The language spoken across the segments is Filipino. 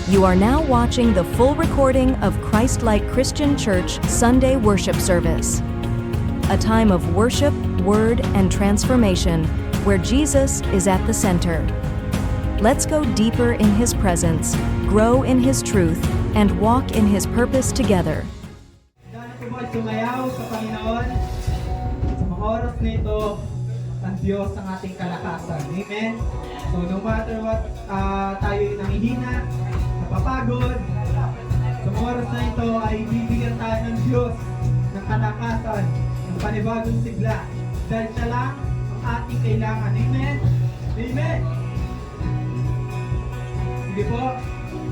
You are now watching the full recording of Christ-like Christian Church Sunday worship service. A time of worship, word, and transformation where Jesus is at the center. Let's go deeper in His presence, grow in His truth, and walk in His purpose together. Sana po ba sumayaw sa Panginoon? Sa mga oras na ito, ang Diyos ang ating kalakasan. Amen? So no matter what tayo nangihina, napapagod, sa mga oras na ito ay bibigyan tayo ng Diyos ng kalakasan, ng panibagong sigla. Dahil siya lang ang ating kailangan. Amen? Amen? Sige po,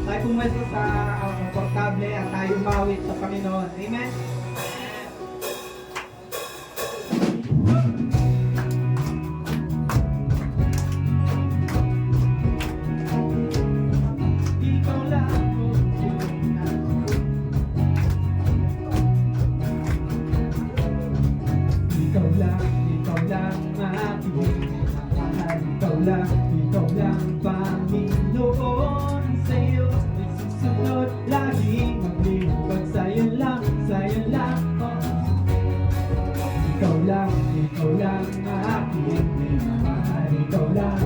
tayo pumaso sa komportable at tayo umawit sa Panginoon. Amen? Ikaw lang po, ikaw lang aking mahal. Ikaw lang Panginoon. Sa'yo ay susunod, laging maglilingkod. Sa'yo lang, oh. Ikaw lang aking minamahal. Ikaw lang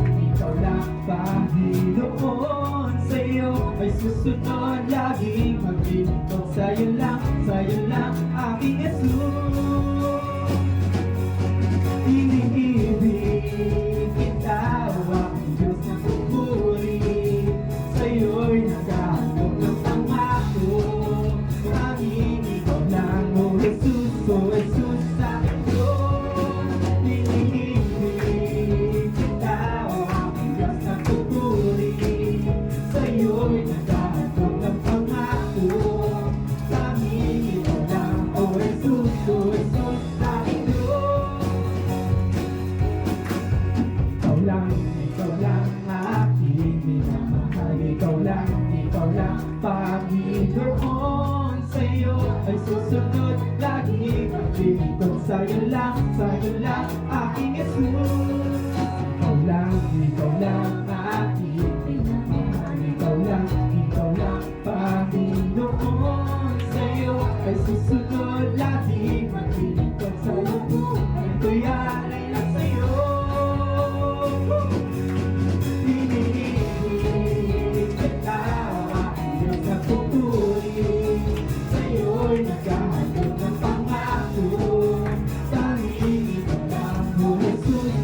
Panginoon. Sa'yo ay susunod, laging maglilingkod. Sa'yo lang aking Jesus. Iniibig kita, aking Diyos na pupuri. Sa'yo'y naghahanap ng pangako. Tanging ikaw lang, O Jesus, sa iyo. Iniibig kita, aking Diyos na pupuri. Sa'yo'y naghahanap ng pangako. Tanging ikaw lang, O Jesus, sa iyo. Ikaw lang aking minamahal. Ikaw lang Panginoon. Sa'yo ay susunod, laging maglilingkod. Sa'yo lang aking Jesus. Ikaw lang aking minamahal. Ikaw lang Panginoon. Sa'yo ay susunod, laging maglilingkod. Sa'yo ito yan ay lang sa'yo. Iniibig kita, aking Diyos na pupuri. Sa'yo'y naghahanap ng pangako. Tanging ikaw lang, O Jesus,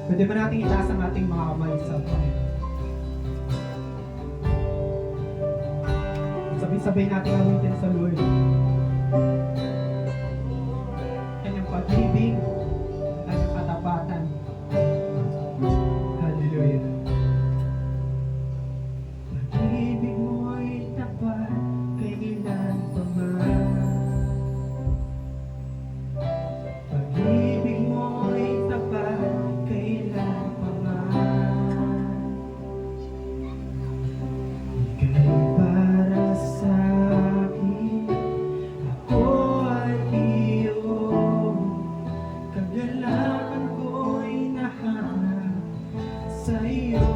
Pwede ba natin itaas ang ating mga kamay sa Panginoon? Sabay-sabay natin awitin sa Lord. Kanyang pag-ibig, kanyang katapatan. Hallelujah. Pag-ibig mo'y tapat, kailan pa man. Pag-ibig mo'y tapat, kailan pa man. Ika'y para sa akin, ako ay iyo. Kagalakan ko'y nahanap sa iyo.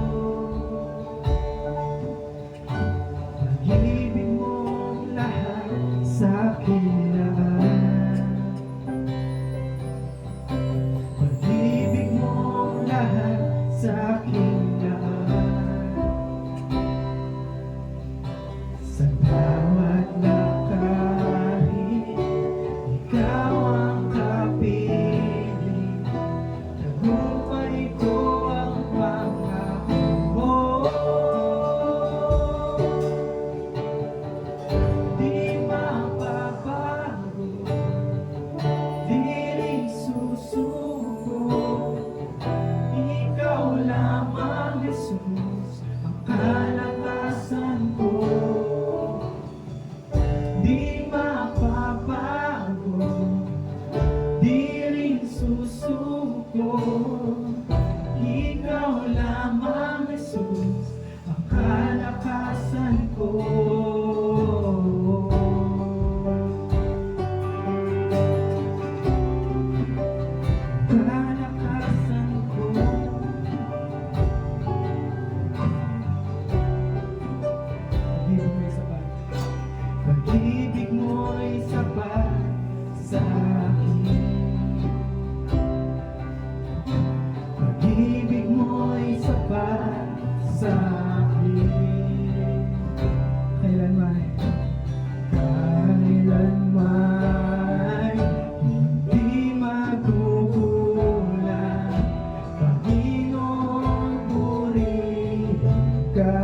Pag-ibig mong lahat sa akin lahat. Pag-ibig mong lahat sa akin lahat. Sa bawat lakarin, ikaw ang kapiling. Tagumpay ko ang pangako mo. Di mapapago, di rin susuko. Ikaw lamang, Jesus, ang kalakasan ko. Di mapapago, di rin susuko. Ikaw lamang, Jesus, ang kalakasan ko. Kalakasan ko. Pag-ibig mo'y sapat sa akin. Pag-ibig mo'y sapat sa akin. Kailanman, kailanman, hindi magugulang. Panginoon, purihin ka.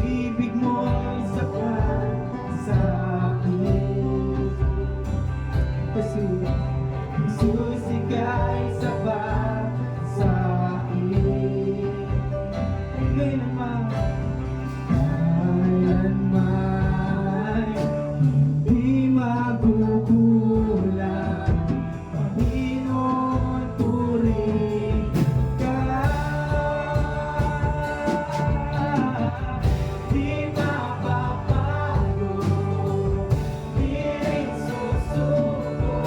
Ibig mo'y sapat sa akin. Jesus, ika'y sapat sa akin. Kailanman, hindi magugulang. Panginoon, purihin ka. Di mapapago, di rin susuko.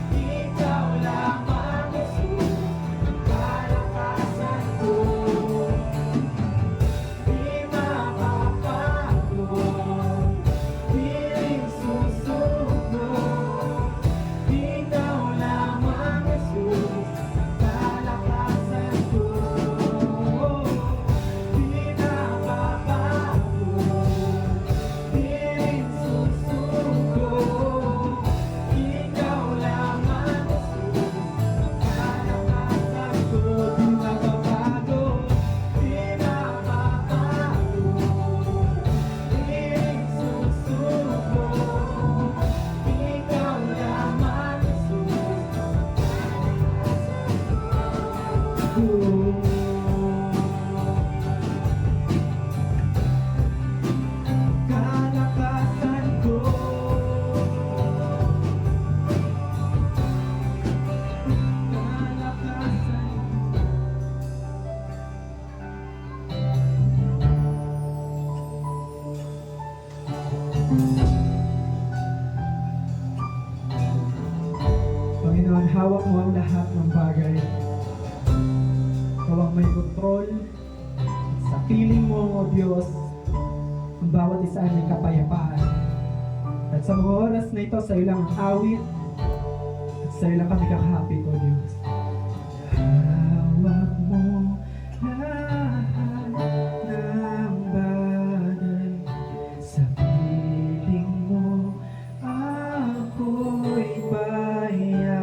Ikaw lamang, Jesus, ang kalakasan ko. Di mapapago, di rin susuko. Ikaw lamang, Jesus, ang kalakasan ko. Di mapapago, di rin susuko. Ikaw lamang, Jesus, ang kalakasan ko. Di mapapago, di mapapago, di rin susuko. Ikaw lamang, Jesus, kalakasan ko. Kalakasan. Panginoon, hawak mo ang lahat ng bagay. Ikaw ang may kontrol. Sa piling mo, O Diyos, ang bawat isa ay may kapayapaan. At sa mga oras na ito, sa iyo lang ang awit. At sa iyo lang kami kakahapit, O Diyos. Hawak mo lahat ng bagay. Sa piling mo, ako'y bayad.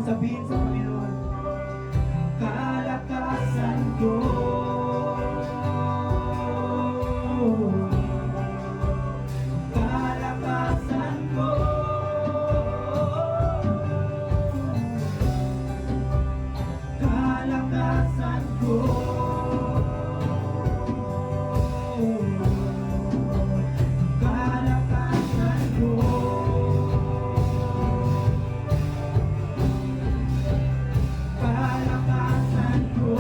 sabihin sa Panginoon, kalakasan ko. Kalakasan ko. Kalakasan ko. Kalakasan ko. Kalakasan ko. Kalakasan ko.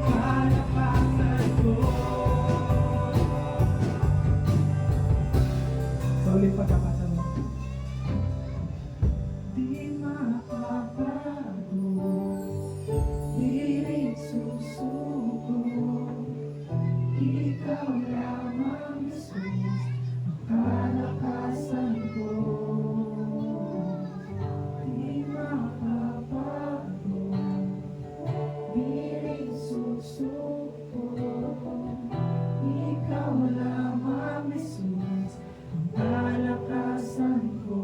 Kalakasan ko. Sa ulit pagkakasa mo. Di makabago, di rin susuko. Ikaw lamang, Jesus, ang kalakasan ko. Di makabago, di rin susuko. Ikaw lamang, Jesus, ang kalakasan ko.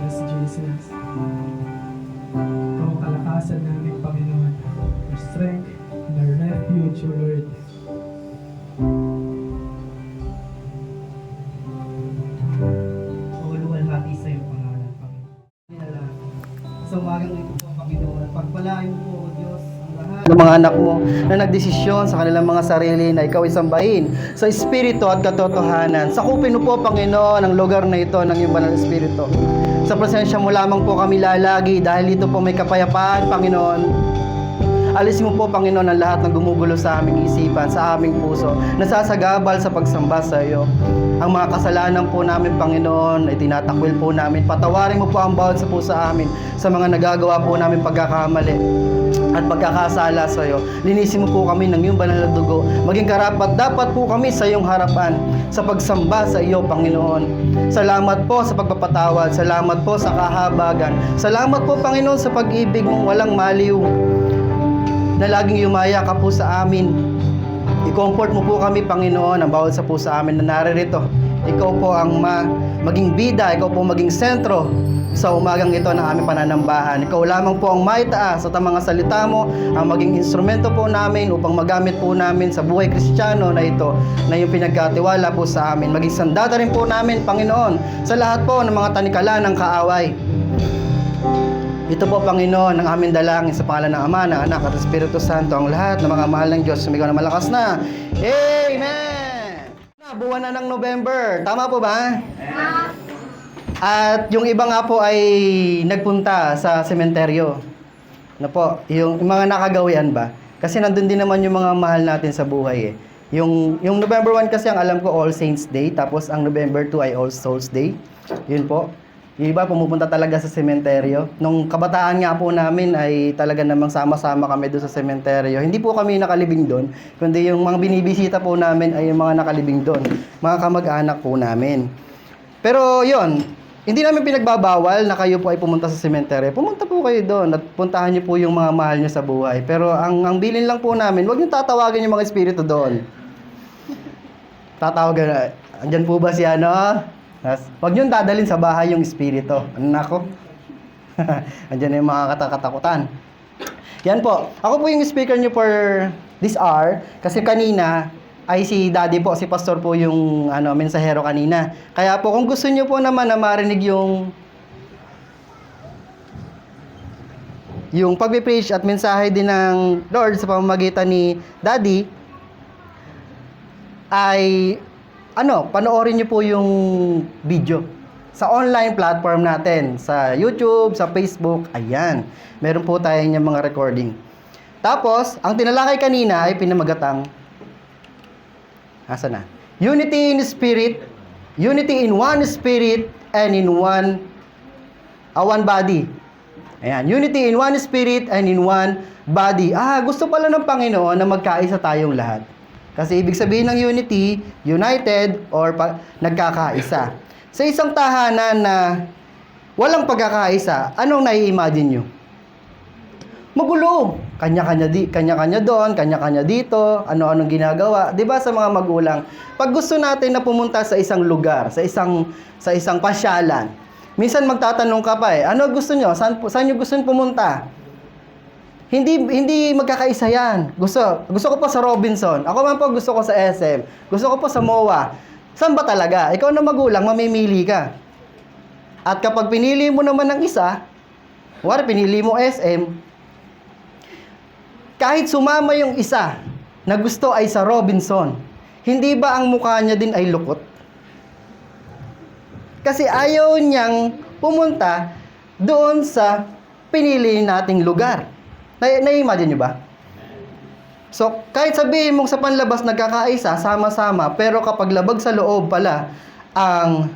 Yes, Jesus. Ikaw ang kalakasan namin, Panginoon. Our strength and our refuge, O Lord. Luwalhati sa iyong pangalan, Panginoon. Sa umagang ito po, Panginoon, pagpalain mo po, O Diyos, ang lahat ng mga anak mo na nagdesisyon sa kanilang mga sarili na ikaw isambahin sa Espiritu at katotohanan. Sakupin mo po, Panginoon, ang lugar na ito ng iyong banal na Espiritu. Sa presensya mo lamang po kami lalagi dahil dito po may kapayapaan, Panginoon. Alisin mo po, Panginoon, ang lahat ng gumugulo sa aming isipan, sa aming puso, nasasagabal sa pagsamba sa iyo. Ang mga kasalanan po namin, Panginoon, ay tinatakwil po namin. Patawarin mo po ang bawat sa puso amin sa mga nagagawa po namin pagkakamali at pagkakasala sa iyo. Linisin mo po kami ng iyong banal na dugo. Maging karapat dapat po kami sa iyong harapan sa pagsamba sa iyo, Panginoon. Salamat po sa pagpapatawad. Salamat po sa kahabagan. Salamat po, Panginoon, sa pag-ibig mong walang maliw na laging yumaya ka po sa amin. I-comfort mo po kami, Panginoon, ang bawat sa po sa amin na naririto. Ikaw po ang maging bida, ikaw po maging sentro sa umagang ito ng aming pananambahan. Ikaw lamang po ang maitaas at ang mga salita mo ang maging instrumento po namin upang magamit po namin sa buhay Kristiyano na ito na yung pinagkatiwala po sa amin. Maging sandata rin po namin, Panginoon, sa lahat po ng mga tanikala ng kaaway. Ito po, Panginoon, ang aming dalangin sa pangalan ng Ama, ng Anak at Espiritu Santo, ang lahat ng mga mahal ng Diyos, sumigaw na malakas na. Amen! Buwan na ng November. Tama po ba? At yung iba nga po ay nagpunta sa sementeryo. Ano po, yung mga nakagawian ba? Kasi nandun din naman yung mga mahal natin sa buhay eh. Yung November 1 kasi ang alam ko All Saints Day, tapos ang November 2 ay All Souls Day. Yun po. Yung iba pumupunta talaga sa sementeryo. Nung kabataan nga po namin ay talaga namang sama-sama kami doon sa sementeryo. Hindi po kami nakalibing doon, kundi yung mga binibisita po namin ay yung mga nakalibing doon. Mga kamag-anak po namin. Pero yon, hindi namin pinagbabawal na kayo po ay pumunta sa sementeryo. Pumunta po kayo doon at puntahan niyo po yung mga mahal niyo sa buhay. Pero ang bilin lang po namin, huwag niyo tatawagan yung mga espiritu doon. Tatawagan, andyan po ba si ano? Huwag niyong dadalhin sa bahay yung espiritu. Ano na ako? Andiyan na yung mga katakutan. Yan po. Ako po yung speaker niyo for this hour. Kasi kanina ay si Daddy po, si Pastor po yung mensahero kanina. Kaya po kung gusto niyo po naman na marinig yung pagpipreach at mensahe din ng Lord sa pamamagitan ni Daddy, ay panoorin niyo po yung video sa online platform natin, sa YouTube, sa Facebook. Ayan, meron po tayong mga recording. Tapos, ang tinalakay kanina ay pinamagatang asa na? Unity in spirit, unity in one spirit and in one body. Ayan, unity in one spirit and in one body. Gusto pala ng Panginoon na magkaisa tayong lahat. Kasi ibig sabihin ng unity, united or nagkakaisa. Sa isang tahanan na walang pagkakaisa, anong nai-imagine nyo? Magulo. Kanya-kanya doon, kanya-kanya dito, ano-anong ginagawa. 'Di ba sa mga magulang? Pag gusto natin na pumunta sa isang lugar, sa isang pasyalan, minsan magtatanong ka pa ano gusto nyo? Saan nyo gusto pumunta? Hindi magkakaisa yan. Gusto ko po sa Robinson. Ako man po gusto ko sa SM. Gusto ko po sa MOA. Saan ba talaga? Ikaw na magulang, mamimili ka. At kapag pinili mo naman ng isa, pinili mo SM, kahit sumama yung isa na gusto ay sa Robinson, hindi ba ang mukha niya din ay lukot? Kasi ayaw niyang pumunta doon sa pinili nating lugar. Na-imagine niyo ba? So, kahit sabihin mong sa panlabas nagkakaisa, sama-sama, pero kapag labag sa loob pala ang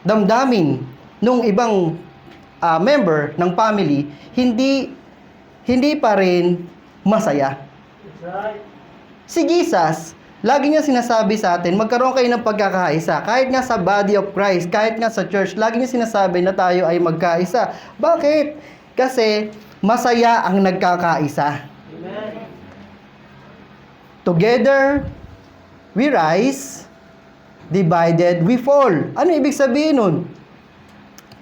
damdamin nung ibang member ng family, hindi pa rin masaya. Si Jesus, lagi niya sinasabi sa atin, magkaroon kayo ng pagkakaisa. Kahit nga sa body of Christ, kahit nga sa church, lagi niya sinasabi na tayo ay magkaisa. Bakit? Kasi masaya ang nagkakaisa. Amen. Together, we rise. Divided, we fall. Ano ibig sabihin nun?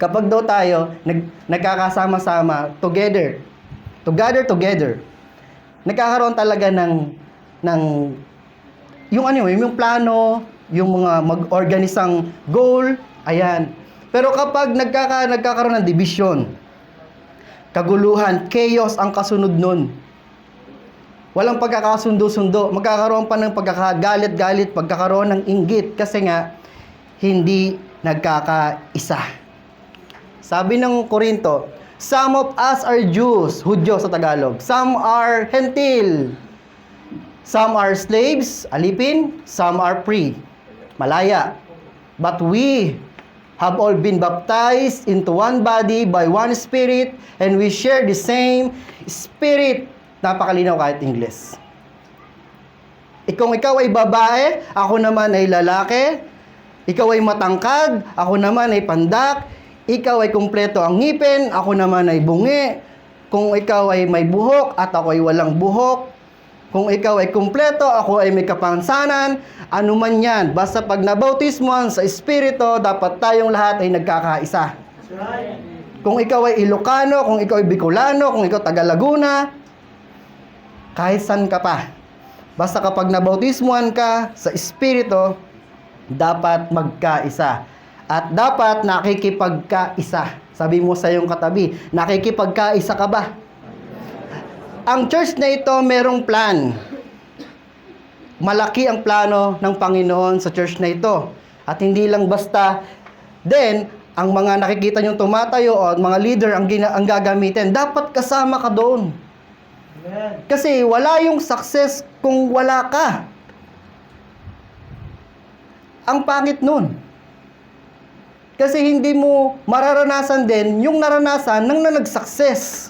Kapag daw tayo nagkakasama-sama, together, nagkakaroon talaga ng yung plano, yung mga mag-organisang goal, ayan. Pero kapag nagkakaroon ng division, kaguluhan, chaos ang kasunod nun. Walang pagkakasundo-sundo, magkakaroon pa ng pagkakagalit-galit, pagkakaroon ng inggit kasi nga hindi nagkakaisa. Sabi ng Korinto, some of us are Jews, Hudyo sa Tagalog. Some are Hentil. Some are slaves, alipin. Some are free, Malaya. But we have all been baptized into one body by one Spirit, and we share the same Spirit. Napakalinaw kahit English. Kung ikaw ay babae, ako naman ay lalaki. Ikaw ay matangkad, ako naman ay pandak. Ikaw ay kumpleto ang ngipin, ako naman ay bungi. Kung ikaw ay may buhok at ako ay walang buhok. Kung ikaw ay kumpleto, ako ay may kapansanan. Ano man yan, basta pag nabautismoan sa Espiritu, dapat tayong lahat ay nagkakaisa. Kung ikaw ay Ilocano, kung ikaw ay Bicolano, kung ikaw taga Laguna, kahit saan ka pa. Basta kapag nabautismoan ka sa Espiritu, dapat magkaisa. At dapat nakikipagkaisa. Sabi mo sa iyong katabi, nakikipagkaisa ka ba? Ang church na ito merong plan. Malaki ang plano ng Panginoon sa church na ito. At hindi lang basta, then, ang mga nakikita niyong tumatayo o mga leader ang gagamitin, dapat kasama ka doon. Kasi wala yung success kung wala ka. Ang pangit nun. Kasi hindi mo mararanasan din yung naranasan ng nag-success.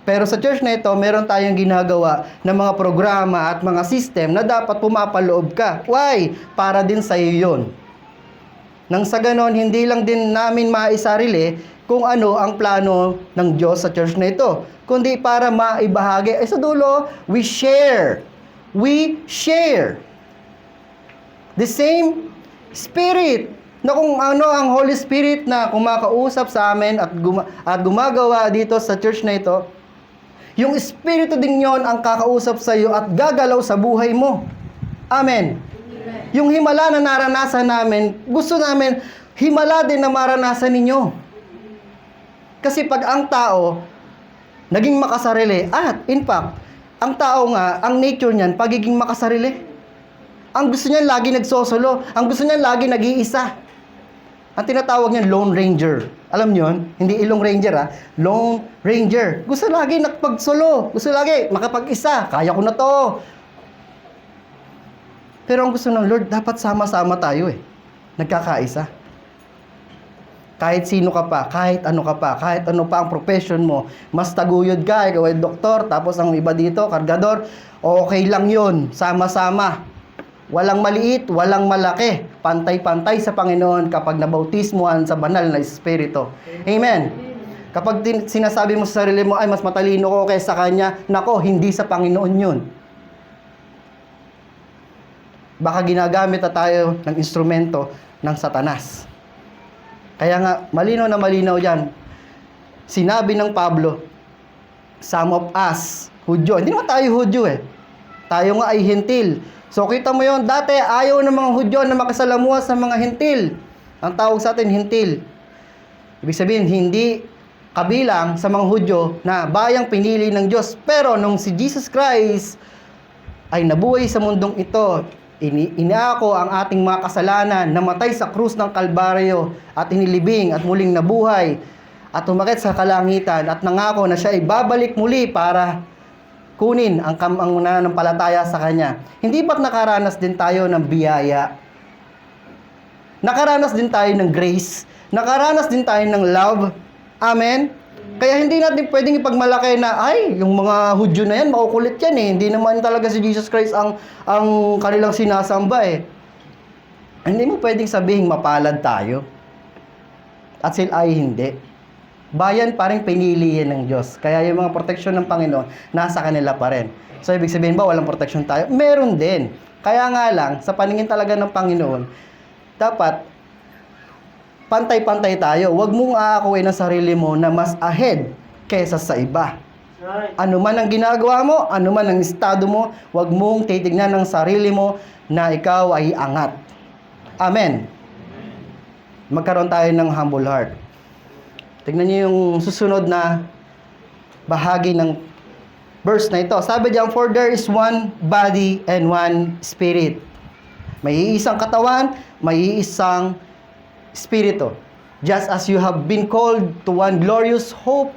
Pero sa church na ito, meron tayong ginagawa ng mga programa at mga system na dapat pumapaloob ka. Why? Para din sa iyo yun. Nang sa ganon, hindi lang din namin maisarili kung ano ang plano ng Diyos sa church na ito, kundi para maibahagi. Sa dulo, we share. We share the same Spirit. Na kung ano ang Holy Spirit na kumakausap sa amin at gumagawa dito sa church na ito, yung Espiritu din yon ang kakausap sa iyo at gagalaw sa buhay mo. Amen. Yung himala na naranasan namin, gusto namin himala din na maranasan ninyo. Kasi pag ang tao naging makasarili, in fact, ang tao nga, ang nature niyan, pagiging makasarili. Ang gusto niyan lagi nagsosolo, ang gusto niyan lagi nag-iisa. Ang tinatawag niyan, Lone Ranger. Alam niyo yun? Hindi Ilong Ranger, Lone Ranger. Gusto lagi nakapag-solo. Gusto lagi makapag-isa. Kaya ko na to. Pero ang gusto ng Lord, dapat sama-sama tayo Nagkakaisa. Kahit sino ka pa, kahit ano pa ang profession mo, mas taguyod ka, ikaw ay doktor, tapos ang iba dito, kargador, okay lang yun. Sama-sama. Walang maliit, walang malaki. Pantay-pantay sa Panginoon kapag nabautismuhan sa banal na Espiritu. Amen. Kapag sinasabi mo sa sarili mo, ay mas matalino ko kaysa kanya, nako, hindi sa Panginoon yun. Baka ginagamit na tayo ng instrumento ng Satanas. Kaya nga, malinaw na malinaw yan. Sinabi ng Pablo, some of us, Hudyo. Hindi naman tayo Hudyo eh. Tayo nga ay Hentil. So kita mo yon, dati ayaw ng mga Hudyo na makisalamuha sa mga Hentil. Ang tawag sa atin, Hentil. Ibig sabihin, hindi kabilang sa mga Hudyo na bayang pinili ng Diyos. Pero nung si Jesus Christ ay nabuhay sa mundong ito, iniako ang ating mga kasalanan, namatay sa krus ng Kalbaryo at inilibing at muling nabuhay at umakyat sa kalangitan at nangako na siya ay babalik muli para kunin ang nananampalataya sa Kanya. Hindi ba't nakaranas din tayo ng biyaya? Nakaranas din tayo ng grace? Nakaranas din tayo ng love? Amen? Kaya hindi natin pwedeng ipagmalaki na, ay, yung mga Hudyo na yan, makukulit yan eh. Hindi naman talaga si Jesus Christ ang kanilang sinasamba eh. Hindi mo pwedeng sabihin mapalad tayo. At sila ay hindi. Bayan pa rin pinili yan ng Diyos. Kaya yung mga proteksyon ng Panginoon, nasa kanila pa rin. So, ibig sabihin ba, walang proteksyon tayo? Meron din. Kaya nga lang, sa paningin talaga ng Panginoon, dapat, pantay-pantay tayo. Huwag mong aakuin ang sarili mo na mas ahead kaysa sa iba. Ano man ang ginagawa mo, ano man ang estado mo, huwag mong titignan ng sarili mo na ikaw ay angat. Amen. Magkaroon tayo ng humble heart. Tignan niyo yung susunod na bahagi ng verse na ito. Sabi diyan, for there is one body and one spirit. May iisang katawan, may iisang espiritu. Just as you have been called to one glorious hope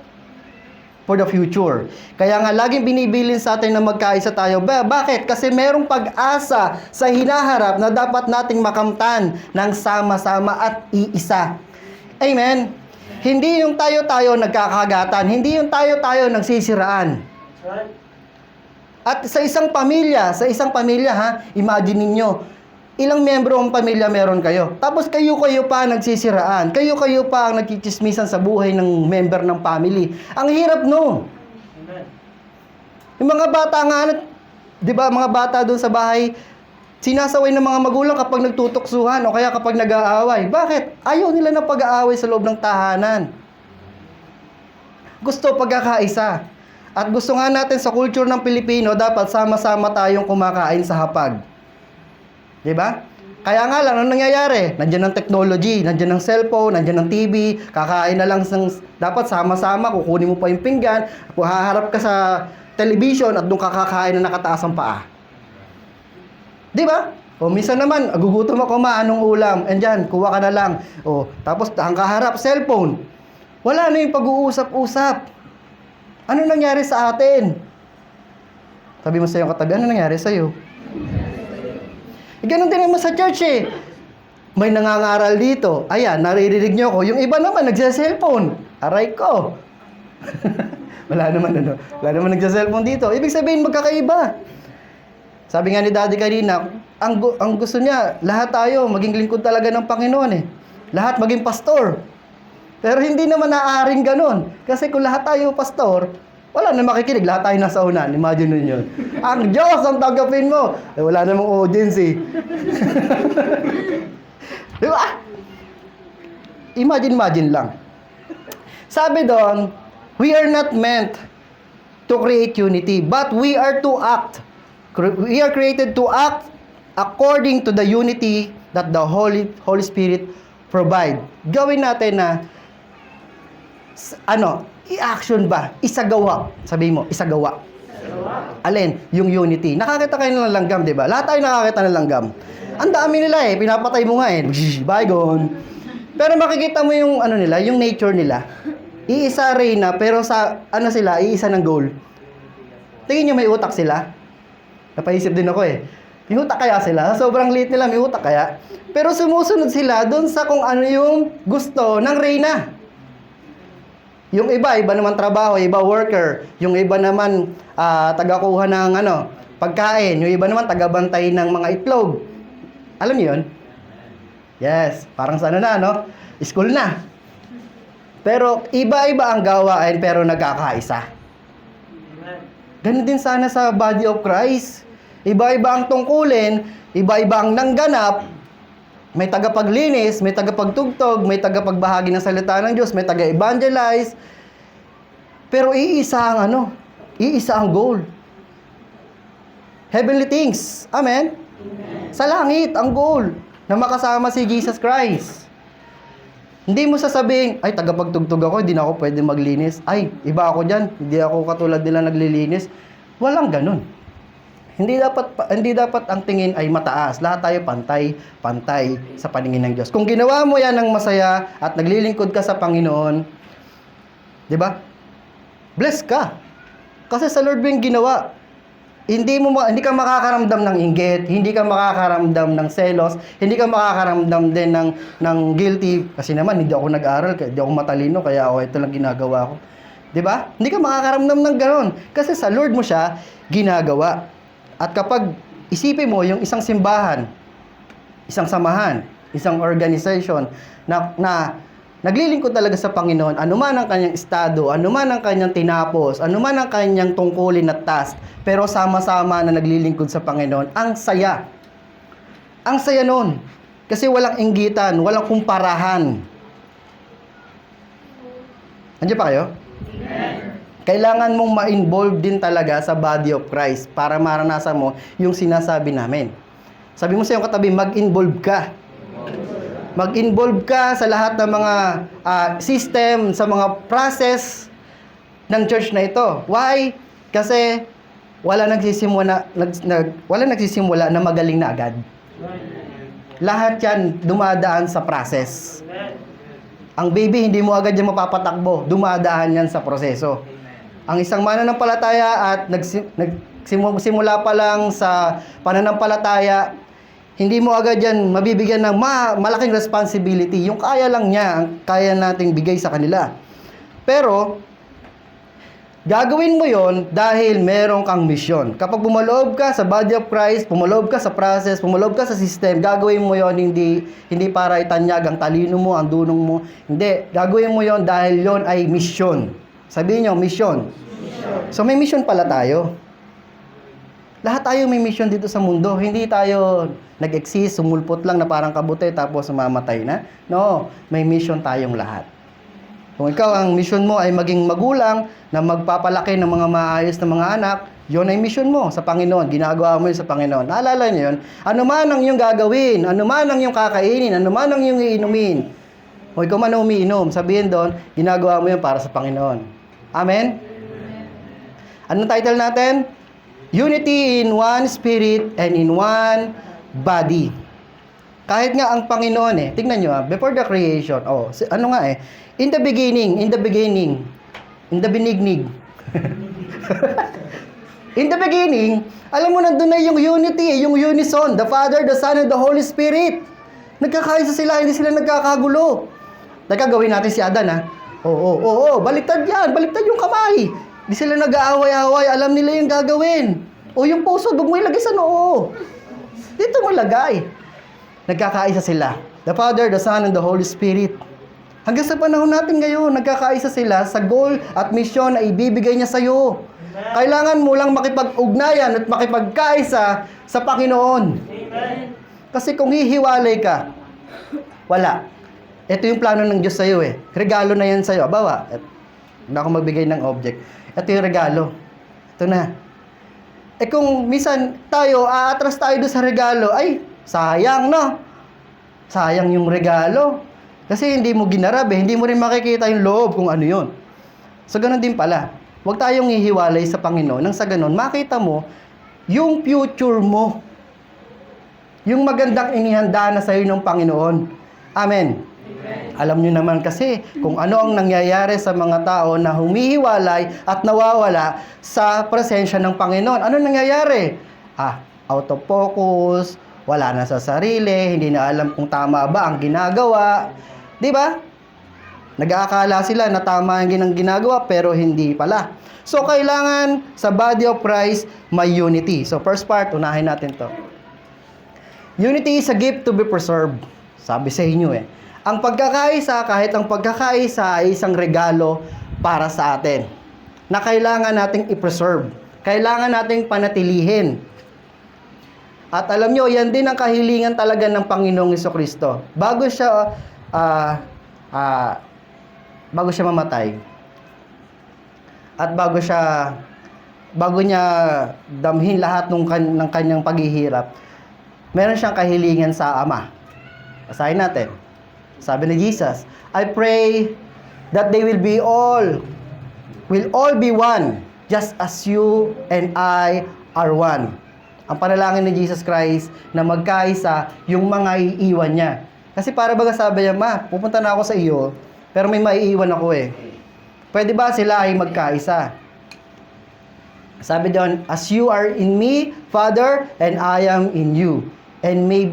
for the future. Kaya nga laging binibilin sa atin na magkaisa tayo. Bakit? Kasi merong pag-asa sa hinaharap na dapat nating makamtan ng sama-sama at iisa. Amen. Hindi yung tayo-tayo nagkakagatan. Hindi yung tayo-tayo nagsisiraan. At sa isang pamilya ha, imagine ninyo, ilang membro ng pamilya meron kayo. Tapos kayo-kayo pa nagsisiraan. Kayo-kayo pa ang nagchichismisan sa buhay ng member ng family. Ang hirap no. Yung mga bata nga, di ba, mga bata doon sa bahay, sinasaway ng mga magulang kapag nagtutuksuhan o kaya kapag nag-aaway. Bakit? Ayaw nila na pag-aaway sa loob ng tahanan. Gusto pagkakaisa. At gusto nga natin sa culture ng Pilipino, dapat sama-sama tayong kumakain sa hapag. Diba? Kaya nga lang, anong nangyayari? Nandiyan ang technology, nandiyan ang cellphone, nandiyan ang TV, kakain na lang, dapat sama-sama, kukunin mo pa yung pinggan, haharap ka sa television at doon kakakain na nakataas ang paa. Diba? O minsan naman, gugutom ako anong ulam, andyan, kuha ka na lang. O, tapos ang kaharap, cellphone. Wala na yung pag-uusap-usap. Ano nangyari sa atin? Sabi mo sa iyong katabi, ano nangyari sa'yo? Ganun din naman sa church eh. May nangangaral dito. Ayan, naririnig nyo ko. Yung iba naman, nagsa-cellphone. Aray ko. Wala naman nagsa-cellphone dito. Ibig sabihin, magkakaiba. Sabi nga ni Daddy kanina, ang gusto niya, lahat tayo maging lingkod talaga ng Panginoon eh. Lahat maging pastor. Pero hindi naman naaaring ganun. Kasi kung lahat tayo pastor, wala na makikinig. Lahat tayo nasa unan. Imagine ninyo. Ang Diyos ang tagapin mo. Eh, wala namang audience eh. Di ba? Imagine lang. Sabi doon, we are not meant to create unity, but we are to act. We are created to act according to the unity that the Holy Spirit provide. Gawin natin na i-action ba? Isagawa. Sabihin mo, isagawa. Alin? Yung unity. Nakakita kayo ng langgam, di ba? Lahat tayo nakakita ng langgam. Ang dami nila eh. Pinapatay mo nga eh. Bygone. Pero makikita mo yung nila, yung nature nila. Iisa reyna, pero sa sila, iisa ng goal. Tingin nyo may utak sila? Napaisip din ako eh. May utak kaya sila? Sobrang liit nila, may utak kaya? Pero sumusunod sila doon sa kung ano yung gusto ng reyna. Yung iba naman trabaho, iba worker. Yung iba naman tagakuha ng pagkain. Yung iba naman, tagabantay ng mga itlog. Alam niyo yun? Yes, parang sa ano na, no? School na. Pero iba-iba ang gawain pero nagkakaisa. Ganun din sana sa body of Christ. Iba-iba ang tungkulin, iba-iba ang nangganap. May tagapaglinis, may tagapagtugtog, may tagapagbahagi ng salita ng Diyos, may taga-evangelize. Pero iisa ang goal. Heavenly things. Amen? Sa langit, ang goal na makasama si Jesus Christ. Hindi mo sasabihin, ay, tagapagtugtog ako, hindi na ako pwede maglinis. Ay, iba ako dyan, hindi ako katulad nila naglilinis. Walang ganun. Hindi dapat ang tingin ay mataas. Lahat tayo pantay sa paningin ng Diyos. Kung ginawa mo yan ng masaya at naglilingkod ka sa Panginoon, di ba? Bless ka. Kasi sa Lord mo yung ginawa. Hindi ka makakaramdam ng inggit, hindi ka makakaramdam ng selos, hindi ka makakaramdam din ng guilty kasi naman hindi ako nag-aral, hindi ako matalino kaya ito lang ginagawa ko. 'Di ba? Hindi ka makakaramdam ng ganoon kasi sa Lord mo siya ginagawa. At kapag isipin mo yung isang simbahan, isang samahan, isang organization na naglilingkod talaga sa Panginoon, anuman ang kanyang estado, anuman ang kanyang tinapos, anuman ang kanyang tungkulin at task, pero sama-sama na naglilingkod sa Panginoon, ang saya. Ang saya nun. Kasi walang inggitan, walang kumparahan. Andiyan pa kayo? Amen. Kailangan mong ma-involve din talaga sa body of Christ para maranasan mo yung sinasabi namin. Sabi mo sa iyong katabi, mag-involve ka. Mag-involve ka sa lahat ng mga system, sa mga process ng church na ito. Why? Kasi wala nagsisimula na magaling na agad. Lahat yan dumadaan sa process. Ang baby, hindi mo agad yan mapapatakbo. Dumadaan yan sa proseso. Ang isang mananampalataya at nagsimula pa lang sa pananampalataya, hindi mo agad yan mabibigyan ng malaking responsibility. Yung kaya lang niya, ang kaya nating bigay sa kanila. Pero, gagawin mo yon dahil meron kang misyon. Kapag pumaloob ka sa body of Christ, pumaloob ka sa process, pumaloob ka sa system, gagawin mo yon hindi para itanyag ang talino mo, ang dunong mo. Hindi, gagawin mo yon dahil yon ay misyon. Sabihin nyo, misyon. So may misyon pala tayo. Lahat tayo may mission dito sa mundo. Hindi tayo nag-exist, sumulpot lang na parang kabute tapos mamamatay na. No, may mission tayong lahat. Kung ikaw ang mission mo ay maging magulang na magpapalaki ng mga maayos na mga anak, yun ay mission mo sa Panginoon. Ginagawa mo yun sa Panginoon. Naalala niyo yun? Ano man ang iyong gagawin, ano man ang iyong kakainin, ano man ang iyong iinumin. O ikaw man ang umiinom, sabihin doon, ginagawa mo yun para sa Panginoon. Amen? Anong title natin? Unity in one spirit and in one body. Kahit nga ang Panginoon tignan nyo before the creation, in the beginning, in the beginning, alam mo nandun na yung unity, yung unison, the Father, the Son, and the Holy Spirit. Nagkakaisa sila, hindi sila nagkakagulo. Nagkagawin natin si Adan, baliktad yan, baliktad yung kamay. Di sila nag-aaway-aaway, alam nila yung gagawin. O yung puso, huwag mo ilagay sa noo. Dito mo lagay. Nagkakaisa sila. The Father, the Son, and the Holy Spirit. Hanggang sa panahon natin ngayon, nagkakaisa sila sa goal at mission na ibibigay niya sa iyo. Kailangan mo lang makipag-ugnayan at makipagkaisa sa Panginoon. Amen. Kasi kung hihiwalay ka, wala. Ito yung plano ng Diyos sa iyo Regalo na yan sa iyo. Abawa, hindi ako magbigay ng object. Ito yung regalo. Ito na. Kung minsan aatras tayo doon sa regalo, ay, sayang, no? Sayang yung regalo. Kasi hindi mo ginarab hindi mo rin makikita yung loob kung ano yun. So, ganun din pala. Huwag tayong hihiwalay sa Panginoon. Nang sa ganun, makita mo yung future mo. Yung magandang inihanda na sa iyo ng Panginoon. Amen. Alam nyo naman kasi kung ano ang nangyayari sa mga tao na humihiwalay at nawawala sa presensya ng Panginoon. Ano nangyayari? Out of focus, wala na sa sarili, hindi na alam kung tama ba ang ginagawa. Di ba? Nag-aakala sila na tama ang ginagawa pero hindi pala. So, kailangan sa body of Christ may unity. So, first part, unahin natin to. Unity is a gift to be preserved. Sabi sa inyo eh. Ang pagkakaisa, kahit ang pagkakaisa ay isang regalo para sa atin na kailangan nating i-preserve. Kailangan nating panatilihin. At alam nyo, yan din ang kahilingan talaga ng Panginoong Jesucristo. Bago siya mamatay at bago niya damhin lahat ng kanyang paghihirap, meron siyang kahilingan sa Ama. Basahin natin. Sabi ni Jesus, I pray that they will all be one, just as you and I are one. Ang panalangin ni Jesus Christ na magkaisa yung mga iiwan niya. Kasi para baga sabi niya, Ma, pupunta na ako sa iyo, pero may maiiwan ako eh. Pwede ba sila ay magkaisa? Sabi doon, as you are in me, Father, and I am in you. And may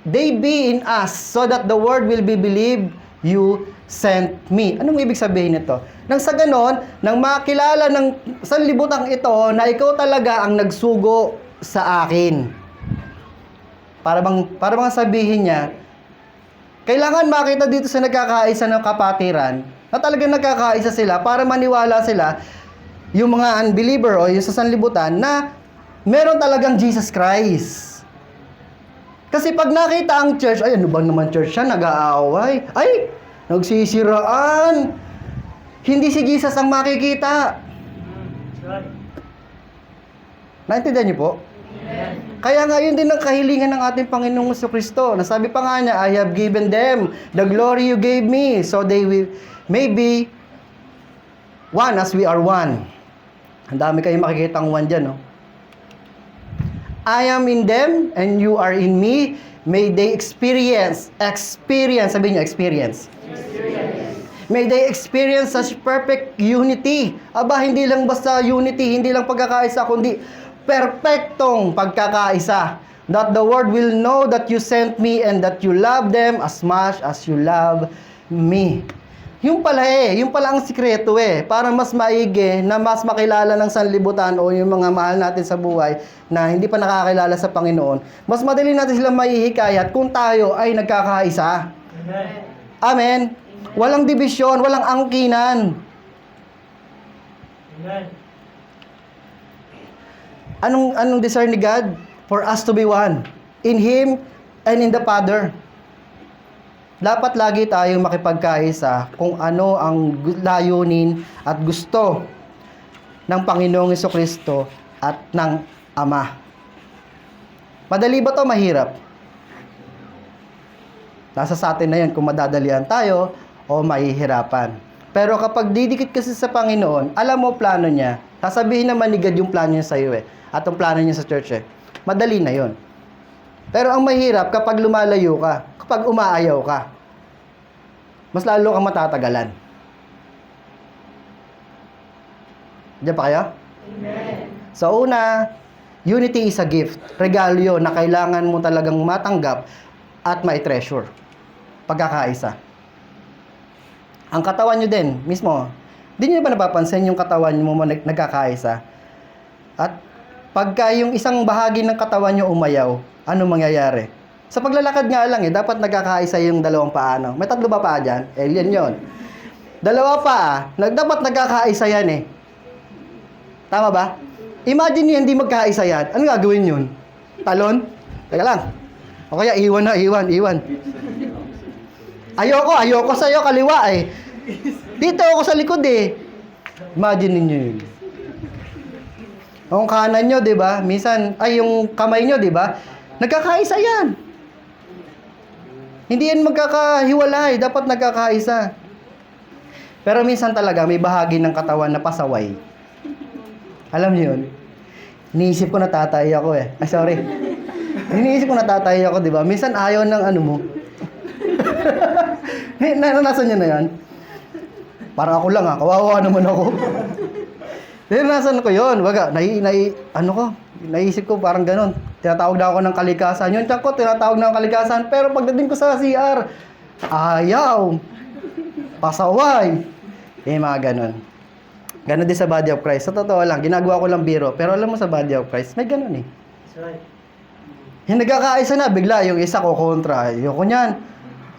they be in us, so that the world will be believed you sent me. Anong ibig sabihin nito? Nang sa ganon, nang makilala ng sanlibutang ito na ikaw talaga ang nagsugo sa akin. Para bang sabihin niya, kailangan makita dito sa nagkakaisa ng kapatiran na talagang nagkakaisa sila para maniwala sila yung mga unbeliever o yung sa sanlibutan na meron talagang Jesus Christ. Kasi pag nakita ang church, ay ano ba naman church siya, nag-aaway, ay nagsisiraan, hindi si Jesus ang makikita. Naintindihan niyo po? Kaya nga yun din ang kahilingan ng ating Panginoong Jesucristo. Nasabi pa nga niya, I have given them the glory you gave me, so they may be one as we are one. Ang dami kayong makikita ang one dyan, no? I am in them and you are in me. May they experience, sabi niyo, experience. May they experience such perfect unity. Aba, hindi lang basta unity, hindi lang pagkakaisa, kundi perpektong pagkakaisa. That the world will know that you sent me and that you love them as much as you love me. Yung pala ang sikreto para mas maigi, na mas makilala ng sanlibutan o yung mga mahal natin sa buhay na hindi pa nakakilala sa Panginoon. Mas madali natin silang maihikayat kung tayo ay nagkakaisa. Amen. Amen. Walang dibisyon, walang angkinan. Amen. Anong desire ni God? For us to be one. In Him and in the Father. Dapat lagi tayong makipagkaisa kung ano ang layunin at gusto ng Panginoong Jesucristo at ng Ama. Madali ba to? Mahirap? Nasa sa atin na yan kung madadalian tayo o mahihirapan. Pero kapag didikit kasi sa Panginoon, alam mo plano niya, sasabihin naman ni God yung plano niya sa iyo at ang plano niya sa church madali na yon. Pero ang mahirap kapag lumalayo ka, kapag umaayaw ka, mas lalo kang matatagalan. Diyan pa kayo? Amen. So una, unity is a gift. Regalo yun na kailangan mo talagang matanggap at mai-treasure. Pagkakaisa. Ang katawan nyo din, mismo, di nyo ba napapansin yung katawan mo nagkakaisa? At pagka yung isang bahagi ng katawan nyo umayaw, ano mangyayari? Sa paglalakad nga lang dapat nagkakaisa yung dalawang paa. No? May tatlo ba paa dyan? Yan yun. Dalawa paa, dapat nagkakaisa yan Tama ba? Imagine nyo hindi magkaisa yan. Ano gagawin yun? Talon? Teka lang. O kaya iwan. Ayoko sa'yo, kaliwa Dito ako sa likod Imagine ninyo yun. Ang kanan nyo, di ba? Minsan, yung kamay nyo, di ba? Nagkakaisa yan. Hindi yan magkakahiwalay. Dapat nagkakaisa. Pero minsan talaga, may bahagi ng katawan na pasaway. Alam niyo yun? Iniisip ko natatay ako sorry. Iniisip ko natatay ako, di ba? Minsan ayaw ng ano mo. Naranasan niyo na yan? Parang ako lang kawawa naman ako. Naranasan ko yun. Baga, naisip ko parang ganun. Tinatawag na ako ng kalikasan. Yung tiyak ko, tinatawag na ng kalikasan. Pero pagdating ko sa CR, ayaw. pasaway. Mga ganon. Ganon din sa body of Christ. Sa totoo lang, ginagawa ko lang biro. Pero alam mo sa body of Christ, may ganon eh. That's right. Yung nagkakaisa na, bigla yung isa ko kontra. Yung kunyan,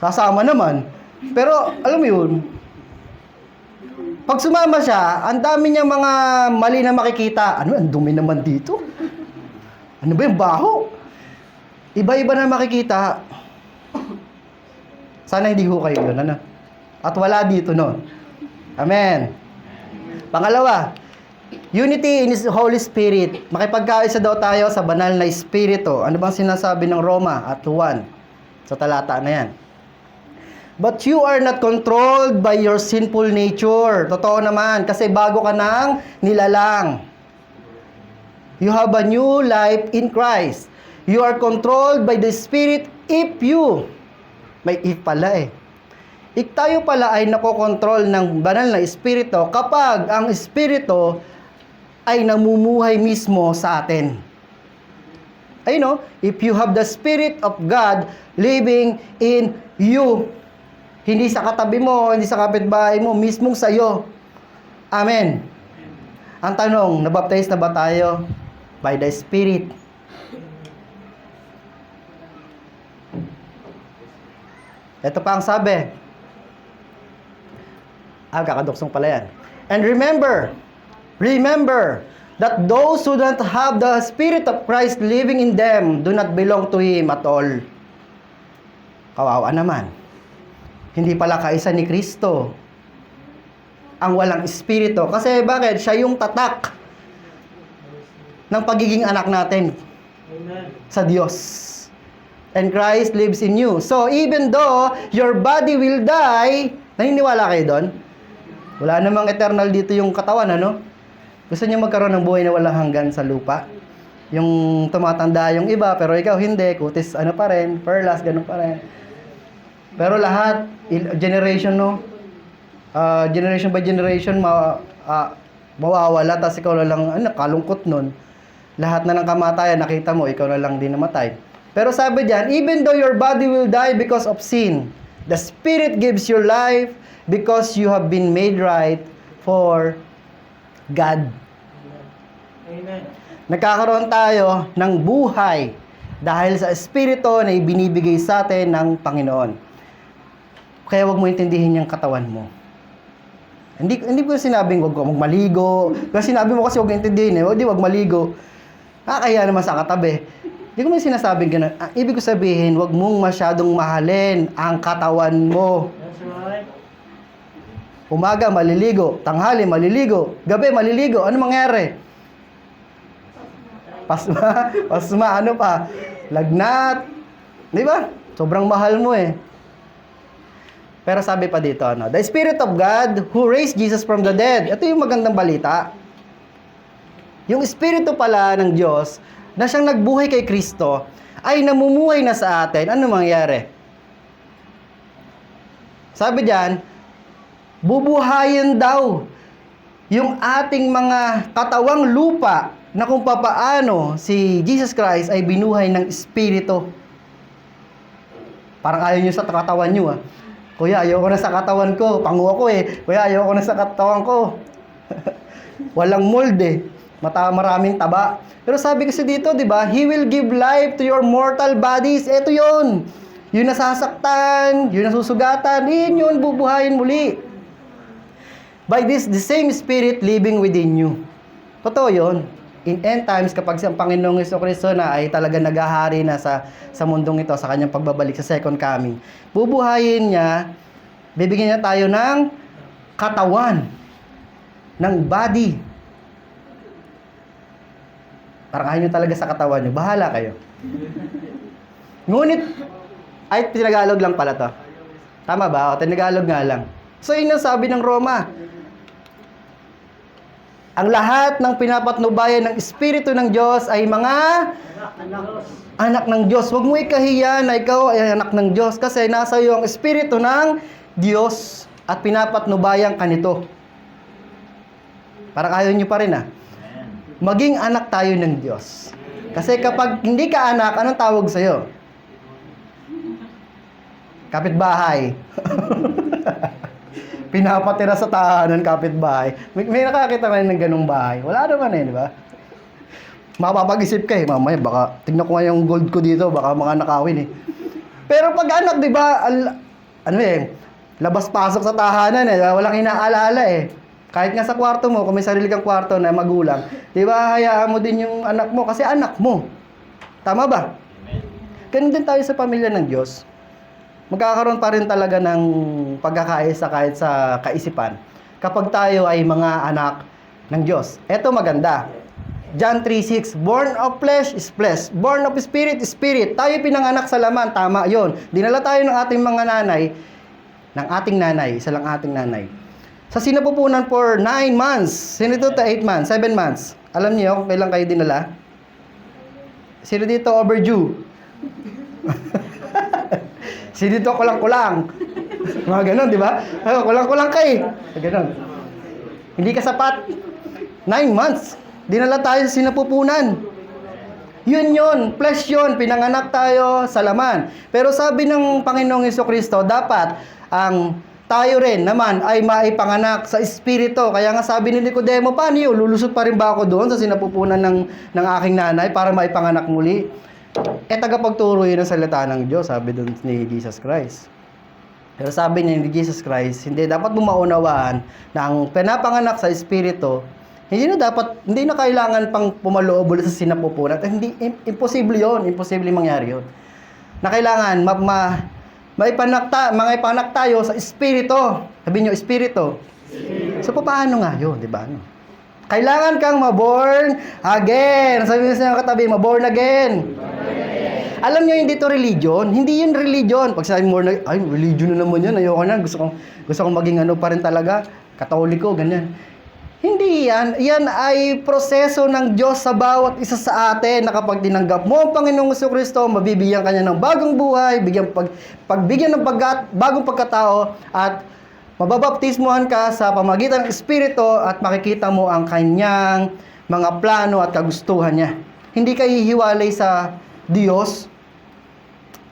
sasama naman. Pero, alam mo yun, pag sumama siya, ang dami niyang mga mali na makikita. Ano, ang dumi naman dito. Ano ba yung baho? Iba-iba na makikita. Sana hindi ho kayo doon, ano? At wala dito, no? Amen. Pangalawa, unity in His Holy Spirit. Makipagkaisa daw tayo sa banal na Espiritu. Ano bang sinasabi ng Roma at 1? Sa talata na yan. But you are not controlled by your sinful nature. Totoo naman, kasi bago ka nang nilalang. You have a new life in Christ. You are controlled by the Spirit if you. May if pala eh. Tayo pala ay nakokontrol ng banal na Espiritu kapag ang Espiritu ay namumuhay mismo sa atin. Ayun no? If you have the Spirit of God living in you. Hindi sa katabi mo, hindi sa kapitbahay mo, mismong sa iyo. Amen. Ang tanong, nabaptize na ba tayo? By the Spirit. Ito pa ang sabi. Kakaduksong pala yan. And remember that those who don't have the Spirit of Christ living in them do not belong to Him at all. Kawawa naman. Hindi pala kaisa ni Kristo ang walang Espiritu. Kasi bakit? Siya yung tatak ng pagiging anak natin. Amen. Sa Diyos. And Christ lives in you. So, even though your body will die, naniniwala kayo doon? Wala namang eternal dito yung katawan, ano? Gusto niyo magkaroon ng buhay na walang hanggan sa lupa? Yung tumatanda yung iba, pero ikaw hindi. Kutis ano pa rin, perlas, ganun pa rin. Pero lahat, generation, no? Generation by generation, mawawala, tapos ikaw na lang, kalungkot nun. Lahat na ng kamatayan, nakita mo, ikaw na lang din namatay. Pero sabi diyan, even though your body will die because of sin, the Spirit gives you life because you have been made right for God. Amen. Nagkakaroon tayo ng buhay dahil sa Espiritu na ibinibigay sa atin ng Panginoon. Kaya wag mo intindihin yung katawan mo. Hindi ko sinabing wag maligo. Kasi sinabi mo kasi wag intindihin eh. Wag maligo. Kaya naman sa katabi. Hindi ko man sinasabing gano'n. Ibig ko sabihin, wag mong masyadong mahalin ang katawan mo. That's right. Umaga, maliligo. Tanghali, maliligo. Gabi, maliligo. Ano mangyari? Pasma, ano pa? Lagnat. Di ba? Sobrang mahal mo eh. Pero sabi pa dito, the Spirit of God who raised Jesus from the dead. Ito yung magandang balita. Yung Espiritu pala ng Diyos na siyang nagbuhay kay Kristo ay namumuhay na sa atin. Ano mangyayari? Sabi diyan, bubuhayin daw yung ating mga katawang lupa na kung papaano si Jesus Christ ay binuhay ng Espiritu. Parang ayaw nyo sa katawan nyo ah. Kuya, ayoko na sa katawan ko. Pangu ako eh. Kuya, ayoko na sa katawan ko. Walang mold eh. Maraming taba. Pero sabi kasi dito, di ba? He will give life to your mortal bodies. Ito yun. Yung nasasaktan, yung nasusugatan, yun, bubuhayin muli. By this, the same Spirit living within you. Totoo yun. In end times, kapag ang Panginoong Jesucristo na ay talaga naghahari na sa mundong ito, sa kanyang pagbabalik sa second coming, bubuhayin niya, bibigyan niya tayo ng katawan, ng body. Parang ayaw nyo talaga sa katawan nyo, bahala kayo. Ngunit, ay tinagalog lang pala to. Tama ba? O, tinagalog nga lang. So, yun ang sabi ng Roma. Ang lahat ng pinapatnubayan ng Espiritu ng Diyos ay mga anak ng Diyos. Huwag mo ikahiya na ikaw ay anak ng Diyos kasi nasa iyo ang Espiritu ng Diyos at pinapatnubayan ka nito. Parang ayaw nyo pa rin ah. Maging anak tayo ng Diyos. Kasi kapag hindi ka anak, anong tawag sa'yo? Kapitbahay. Pinapatira sa tahanan, kapitbahay. May nakakita ka rin ng ganung bahay. Wala naman di ba? Mapapag-isip ka mamaya baka, tignan ko nga yung gold ko dito, baka mga nakawin Pero pag anak, di ba, labas-pasok sa tahanan walang inaalala Kahit nga sa kwarto mo, kung may sarili kang kwarto na magulang, di ba, hayaan mo din yung anak mo kasi anak mo. Tama ba? Ganun din tayo sa pamilya ng Diyos. Magkakaroon pa rin talaga ng pagkakaisa kahit sa kaisipan kapag tayo ay mga anak ng Diyos. Ito maganda. John 3:6, born of flesh is flesh, born of spirit is spirit. Tayo pinanganak sa laman, tama yon. Dinala tayo ng ating mga nanay, isa lang ating nanay. Sa sinapupunan for 9 months. Sino dito 8 months? 7 months. Alam niyo kung kailan kayo dinala? Sino dito overdue? Sino dito kulang-kulang? Mga ganon, di ba? Kulang-kulang kayo. Ganon. Hindi ka sapat. 9 months. Dinala tayo sa sinapupunan. Yun. Flesh yun. Pinanganak tayo sa laman. Pero sabi ng Panginoong Jesucristo, dapat ang tayo rin naman ay maipanganak sa espiritu. Kaya nga sabi ni Nicodemo, paano yun? Lulusot pa rin ba ako doon sa sinapupunan ng aking nanay para maipanganak muli? Tagapagturo yun ang salita ng Diyos, sabi doon ni Jesus Christ. Pero sabi niya ni Jesus Christ, hindi dapat mo maunawaan na ang pinapanganak sa espiritu, hindi na kailangan pang pumaloob ulit sa sinapupunan. Hindi, imposible yun. Imposible mangyari yun. Na kailangan maipanak tayo sa espiritu. Sabi niyo, espiritu. So, paano nga yun, di ba? Kailangan kang maborn again. Sabi niyo sa katabi, maborn again. Alam niyo, hindi to religion. Hindi yun religion. Pag sabi mo, ay, religion na naman yun. Ayoko na. Gusto kong maging pa rin talaga. Katoliko, ganyan. Hindi yan. Yan ay proseso ng Diyos sa bawat isa sa atin na kapag tinanggap mo ang Panginoong Jesucristo, mabibigyan ka niya ng bagong buhay, pagbigyan ng bagong pagkatao, at mababaptismuhan ka sa pamagitan ng Espiritu at makikita mo ang kanyang mga plano at kagustuhan niya. Hindi ka hihiwalay sa Diyos.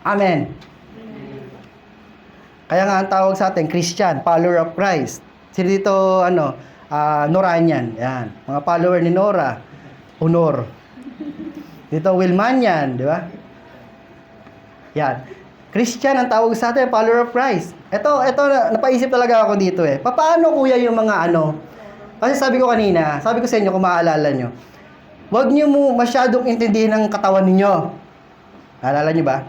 Amen. Kaya nga ang tawag sa atin, Christian, follower of Christ. Sino dito, Noranian, yan. Mga follower ni Nora, Honor. Dito, Wilmanian, di ba? Yan. Christian ang tawag sa atin, follower of Christ. Ito, napaisip talaga ako dito Paano kuya yung mga kasi sabi ko kanina, sabi ko sa inyo kung maaalala nyo, huwag nyo mo masyadong intindihin ang katawan ninyo. Naalala nyo ba?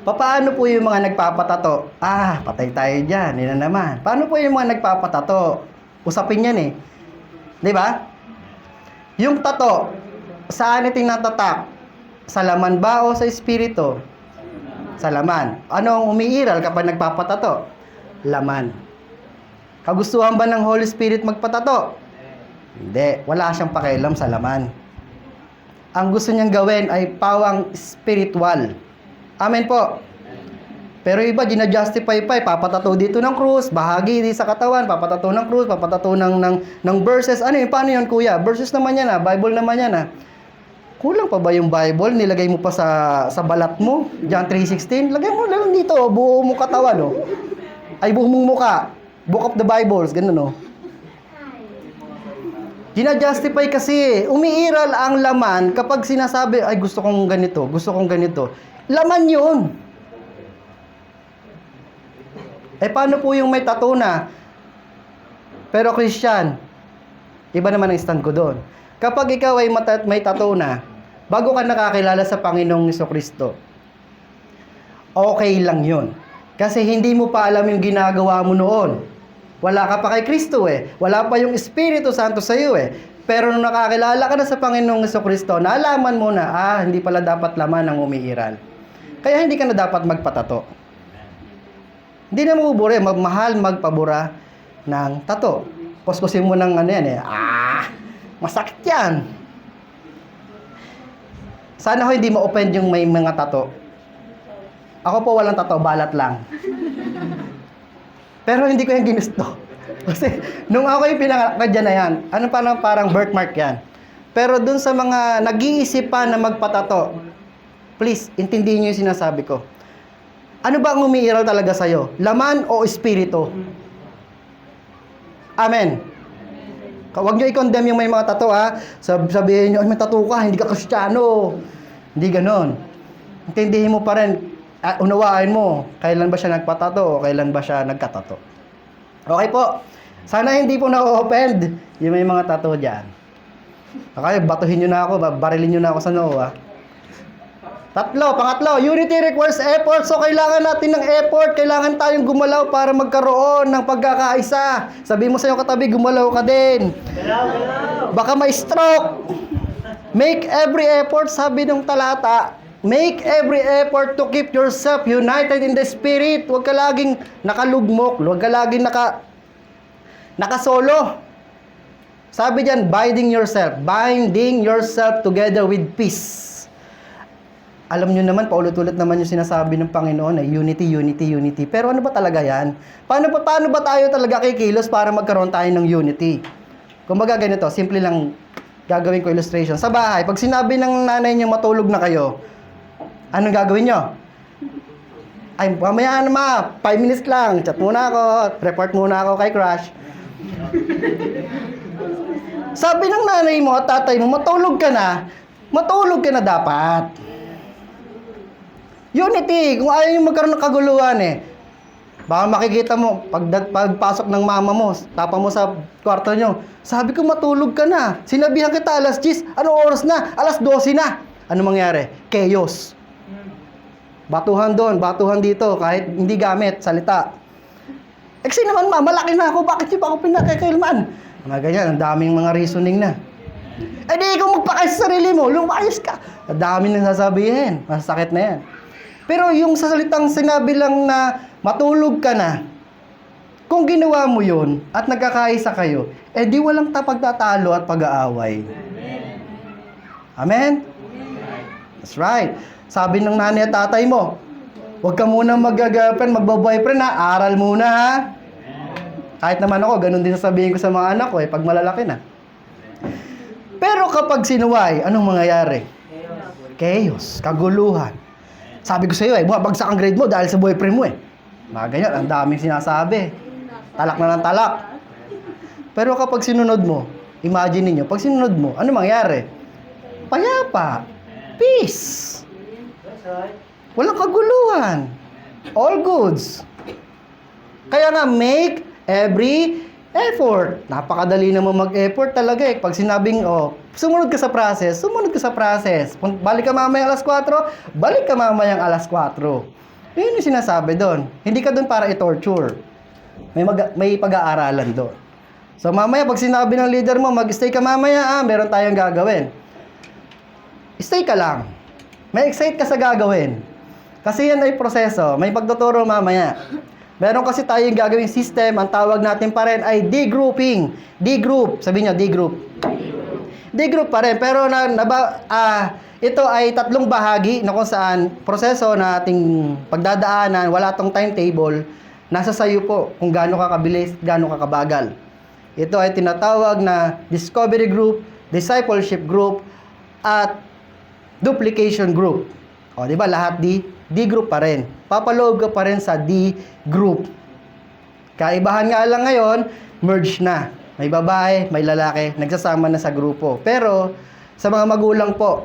Paano po yung mga nagpapatato? Patay tayo dyan, yun na naman. Paano po yung mga nagpapatato? Usapin yan di ba? Yung tato, saan itinatatak? Sa laman ba o sa espiritu? Sa laman. Ano ang umiiral kapag nagpapatato? Laman. Kagustuhan ba ng Holy Spirit magpatato? Hindi. Wala siyang pakialam sa laman. Ang gusto niyang gawin ay pawang spiritual. Amen po. Pero iba, ginajustify pa papatato dito ng krus, bahagi di sa katawan, papatato ng krus, papatato ng verses. Paano yun kuya? Verses naman yan Bible naman yan Kulang pa ba yung Bible? Nilagay mo pa sa balat mo? John 3:16? Lagay mo lang dito, buo mo katawan Ay, buo mong muka. Book of the Bibles, ganun Ginajustify kasi, umiiral ang laman kapag sinasabi, ay gusto kong ganito. Laman yun. Paano po yung may tattoo na? Pero Christian, iba naman ang stand ko doon. Kapag ikaw ay may tattoo na, bago ka nakakilala sa Panginoong Jesucristo, okay lang yun. Kasi hindi mo pa alam yung ginagawa mo noon. Wala ka pa kay Kristo Wala pa yung Espiritu Santo sa iyo Pero nung nakakilala ka na sa Panginoong Jesucristo, naalaman mo na, hindi pala dapat laman ang umiiral. Kaya hindi ka na dapat magpatato. Hindi na mabubura mahal magpabura ng tato. Kuskusin mo ng masakit yan. Sana hindi ma-offend yung may mga tato. Ako po walang tato, balat lang. Pero hindi ko yan ginusto. Kasi nung ako yung pinanganak na dyan na yan, parang birthmark yan. Pero dun sa mga nag-iisip pa na magpatato, please, intindihin nyo yung sinasabi ko. Ano ba ang umiiral talaga sa'yo? Laman o espiritu? Amen. Huwag nyo i-condemn yung may mga tattoo, ha? Sabihin nyo, ay, may tattoo ka, hindi ka Kristiyano. Hindi ganon. Intindihin mo pa rin, unawaan mo, kailan ba siya nagpatato o kailan ba siya nagkatato. Okay po. Sana hindi po na-offend yung may mga tattoo dyan. Okay, batuhin nyo na ako, barilin nyo na ako sa noo, ha? Pangatlo, unity requires effort. So, kailangan natin ng effort. Kailangan tayong gumalaw para magkaroon ng pagkakaisa. Sabihin mo sa iyong katabi, gumalaw ka din. Baka may stroke. Make every effort, sabi ng talata. Make every effort to keep yourself united in the Spirit. Huwag ka laging nakalugmok. Huwag ka laging nakasolo. Sabi diyan, binding yourself together with peace. Alam nyo naman, paulit-ulit naman yung sinasabi ng Panginoon na unity, unity, unity. Pero ano ba talaga yan? Paano ba tayo talaga kikilos para magkaroon tayo ng unity? Kumbaga ganito, simple lang gagawin ko illustration. Sa bahay, pag sinabi ng nanay niyo matulog na kayo, anong gagawin nyo? Ay, mamaya na 5 minutes lang. Chat muna ako, report muna ako kay crush. Sabi ng nanay mo at tatay mo, matulog ka na dapat. Unity, kung ayaw yung magkaroon ng kaguluhan baka makikita mo, pagpasok ng mama mo, tapa mo sa kwarto nyo, sabi ko matulog ka na. Sinabihan kita alas 10, anong oras na? Alas 12 na. Ano mangyari? Chaos. Batuhan doon, batuhan dito, kahit hindi gamit, salita. Kasi naman malaki na ako, bakit yung pa ako pinakikailman? Mga ganyan, ang daming mga reasoning na. Di ikaw magpakay sa sarili mo, lumayos ka. Ang dami nang sasabihin, masakit na yan. Pero yung sa salitang sinabi lang na matulog ka na, kung ginawa mo yun at nagkakaisa kayo, di walang pagtatalo at pag-aaway. Amen? That's right. Sabi ng nanay at tatay mo, huwag ka muna mag-girlfriend, magbo-boyfriend ha, aral muna ha. Kahit naman ako, ganun din sasabihin ko sa mga anak ko pag malalaki na. Pero kapag sinuway, anong mangyayari? Chaos, kaguluhan. Sabi ko sa iyo bumabagsak ang grade mo dahil sa boyfriend mo Mga ganyan, ang daming sinasabi. Talak na ng talak. Pero kapag sinunod mo, imagine niyo, pag sinunod mo, ano mangyayari? Payapa. Peace. Walang kaguluhan. All goods. Kaya nga, make every effort. Napakadali naman mag-effort talaga Pag sinabing, sumunod ka sa process. Balik ka mamaya alas 4, balik ka mamayang alas 4. Yun yung sinasabi doon. Hindi ka doon para i-torture. May pag-aaralan doon. So mamaya, pag sinabi ng leader mo, mag-stay ka mamaya, meron tayong gagawin. Stay ka lang. May excite ka sa gagawin. Kasi yan ay proseso. May pagtuturo mamaya. Meron kasi tayong gagawing system, ang tawag natin pa rin ay degrouping. D-group, sabihin nyo, D-group. D-group pa rin, pero ito ay 3 bahagi na kung saan proseso na ating pagdadaanan, wala tong timetable, nasa sayo po kung gaano ka kabilis, gaano ka kabagal. Ito ay tinatawag na discovery group, discipleship group, at duplication group. Di ba lahat D-group pa rin. Papaloob ka pa rin sa D-group. Kaibahan nga lang ngayon, merge na. May babae, may lalaki, nagsasama na sa grupo. Pero, sa mga magulang po,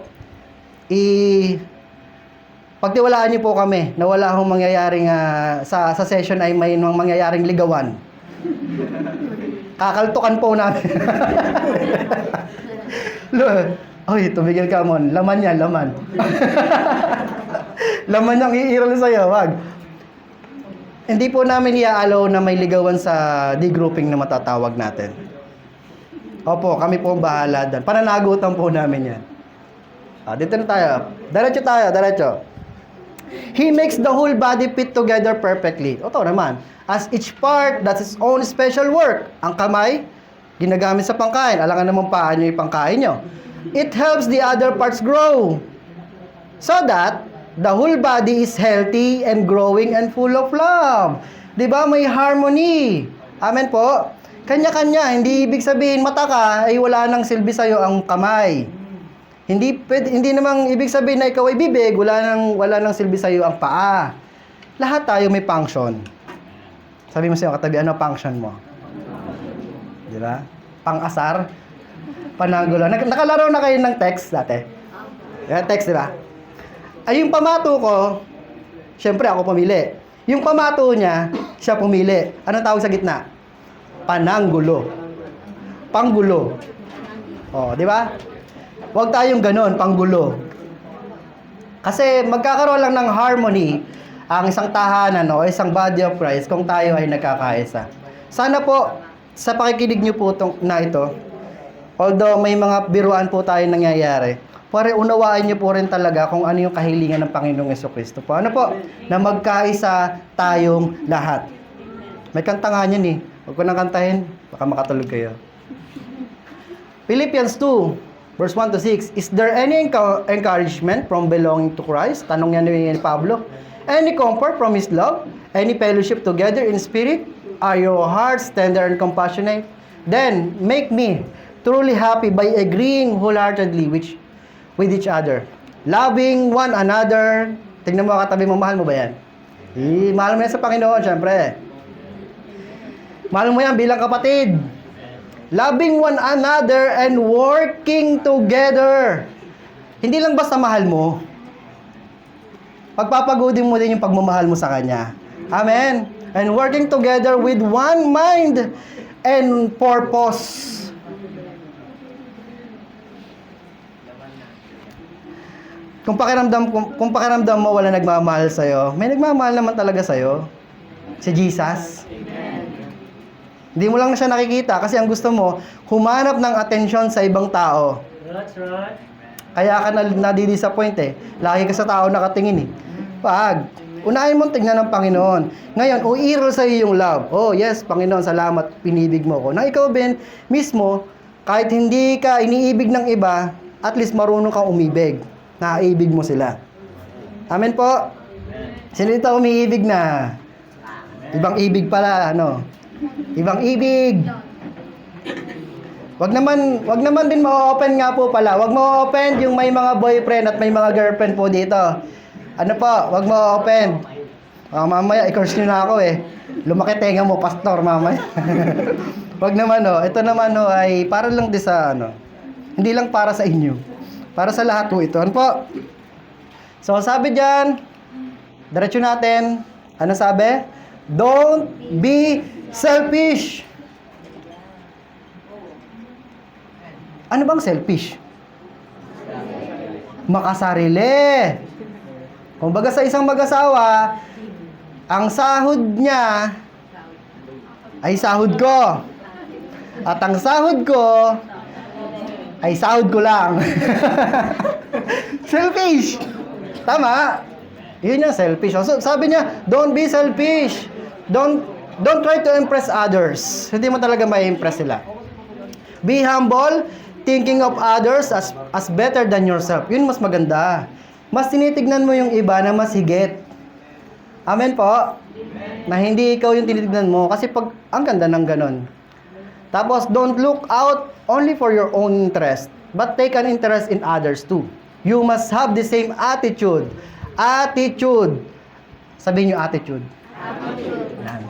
pagtiwalaan niyo po kami na wala akong mangyayaring, sa session ay may mangyayaring ligawan. Kakaltukan po namin. Oy, tumigil ka mon. Laman yan, laman. Laman yung iiral sa'yo, wag. Hindi po namin i-allow na may ligawan sa D-grouping na matatawag natin. Opo, kami po ang bahala doon. Pananagutan po namin yan. Dito na tayo. Diretso. He makes the whole body fit together perfectly. Ito naman. As each part, that's its own special work. Ang kamay, ginagamit sa pangkain. Alangan naman paano yung pangkain nyo. It helps the other parts grow. So that, the whole body is healthy and growing and full of love. Diba? May harmony. Amen po? Kanya-kanya. Hindi ibig sabihin, mata ka, ay wala nang silbi sa'yo ang kamay. Hindi namang ibig sabihin na ikaw ay bibig, wala nang silbi sa'yo ang paa. Lahat tayo may function. Sabi mo sa iyong katabi, ano function mo? Di ba? Pang-asar? Pananggulo. Nakalaro na kayo ng text dati? Text, di ba? Ay, yung pamato ko, syempre ako pumili. Yung pamato niya, siya pumili. Anong tawag sa gitna? Pananggulo. Panggulo. O, di ba? Huwag tayong ganon, panggulo. Kasi magkakaroon lang ng harmony ang isang tahanan o isang body of Christ kung tayo ay nagkakaisa. Sana po, sa pakikinig niyo po na ito, although may mga biruan po tayo nangyayari, pare unawaan niyo po rin talaga kung ano yung kahilingan ng Panginoong Jesucristo po. Ano po? Na magkaisa tayong lahat. May kanta nga niyan eh. Huwag ko nang kantahin, baka makatulog kayo. Philippians 2, verse 1 to 6. Is there any encouragement from belonging to Christ? Tanong yan ni Pablo. Any comfort from His love? Any fellowship together in spirit? Are your hearts tender and compassionate? Then, make me truly happy by agreeing wholeheartedly with each other. Loving one another. Tingnan mo katabi mo, mahal mo ba yan? Mahal mo yan sa Panginoon, syempre. Mahal mo yan bilang kapatid. Loving one another and working together. Hindi lang basta mahal mo. Pagpapagodin mo din yung pagmamahal mo sa Kanya. Amen. And working together with one mind and purpose. Kung pakiramdam mo wala nagmamahal sa'yo, may nagmamahal naman talaga sa'yo. Si Jesus. Hindi mo lang siya nakikita kasi ang gusto mo, humanap ng atensyon sa ibang tao. That's right. Kaya ka nadidisappoint eh. Lagi ka sa tao nakatingin eh. Unahin mong tingnan ng Panginoon. Ngayon, uiral sa iyo yung love. Oh yes, Panginoon, salamat, pinibig mo ko. Nang ikaw, Ben, mismo, kahit hindi ka iniibig ng iba, at least marunong kang umibig. Naiibig mo sila. Amen po? Sino dito umiibig na? Ibang ibig pala, ano? Ibang ibig. Wag naman din ma-open nga po pala. Wag mo open yung may mga boyfriend at may mga girlfriend po dito. Ano po? Wag mo open. Mamaya i-curse nyo na ako eh. Lumaki tenga mo, pastor, mamaya. Wag naman ito naman ay para lang din sa hindi lang para sa inyo. Para sa lahat po ito. Ano po? So sabi diyan, diretso natin. Ano sabi? Don't be selfish. Ano bang selfish? Makasarili. Kumbaga sa isang mag-asawa, ang sahod niya ay sahod ko. At ang sahod ko ay sahod ko lang. Selfish. Tama. Yun yung selfish. So, sabi niya, don't be selfish. Don't try to impress others. Hindi mo talaga mai-impress sila. Be humble, thinking of others as better than yourself. Yun mas maganda. Mas tinitignan mo yung iba na mas higit. Amen po? Na hindi ikaw yung tinitignan mo. Kasi ang ganda ng ganon. Tapos, don't look out only for your own interest, but take an interest in others too. You must have the same attitude. Attitude. Sabihin nyo attitude.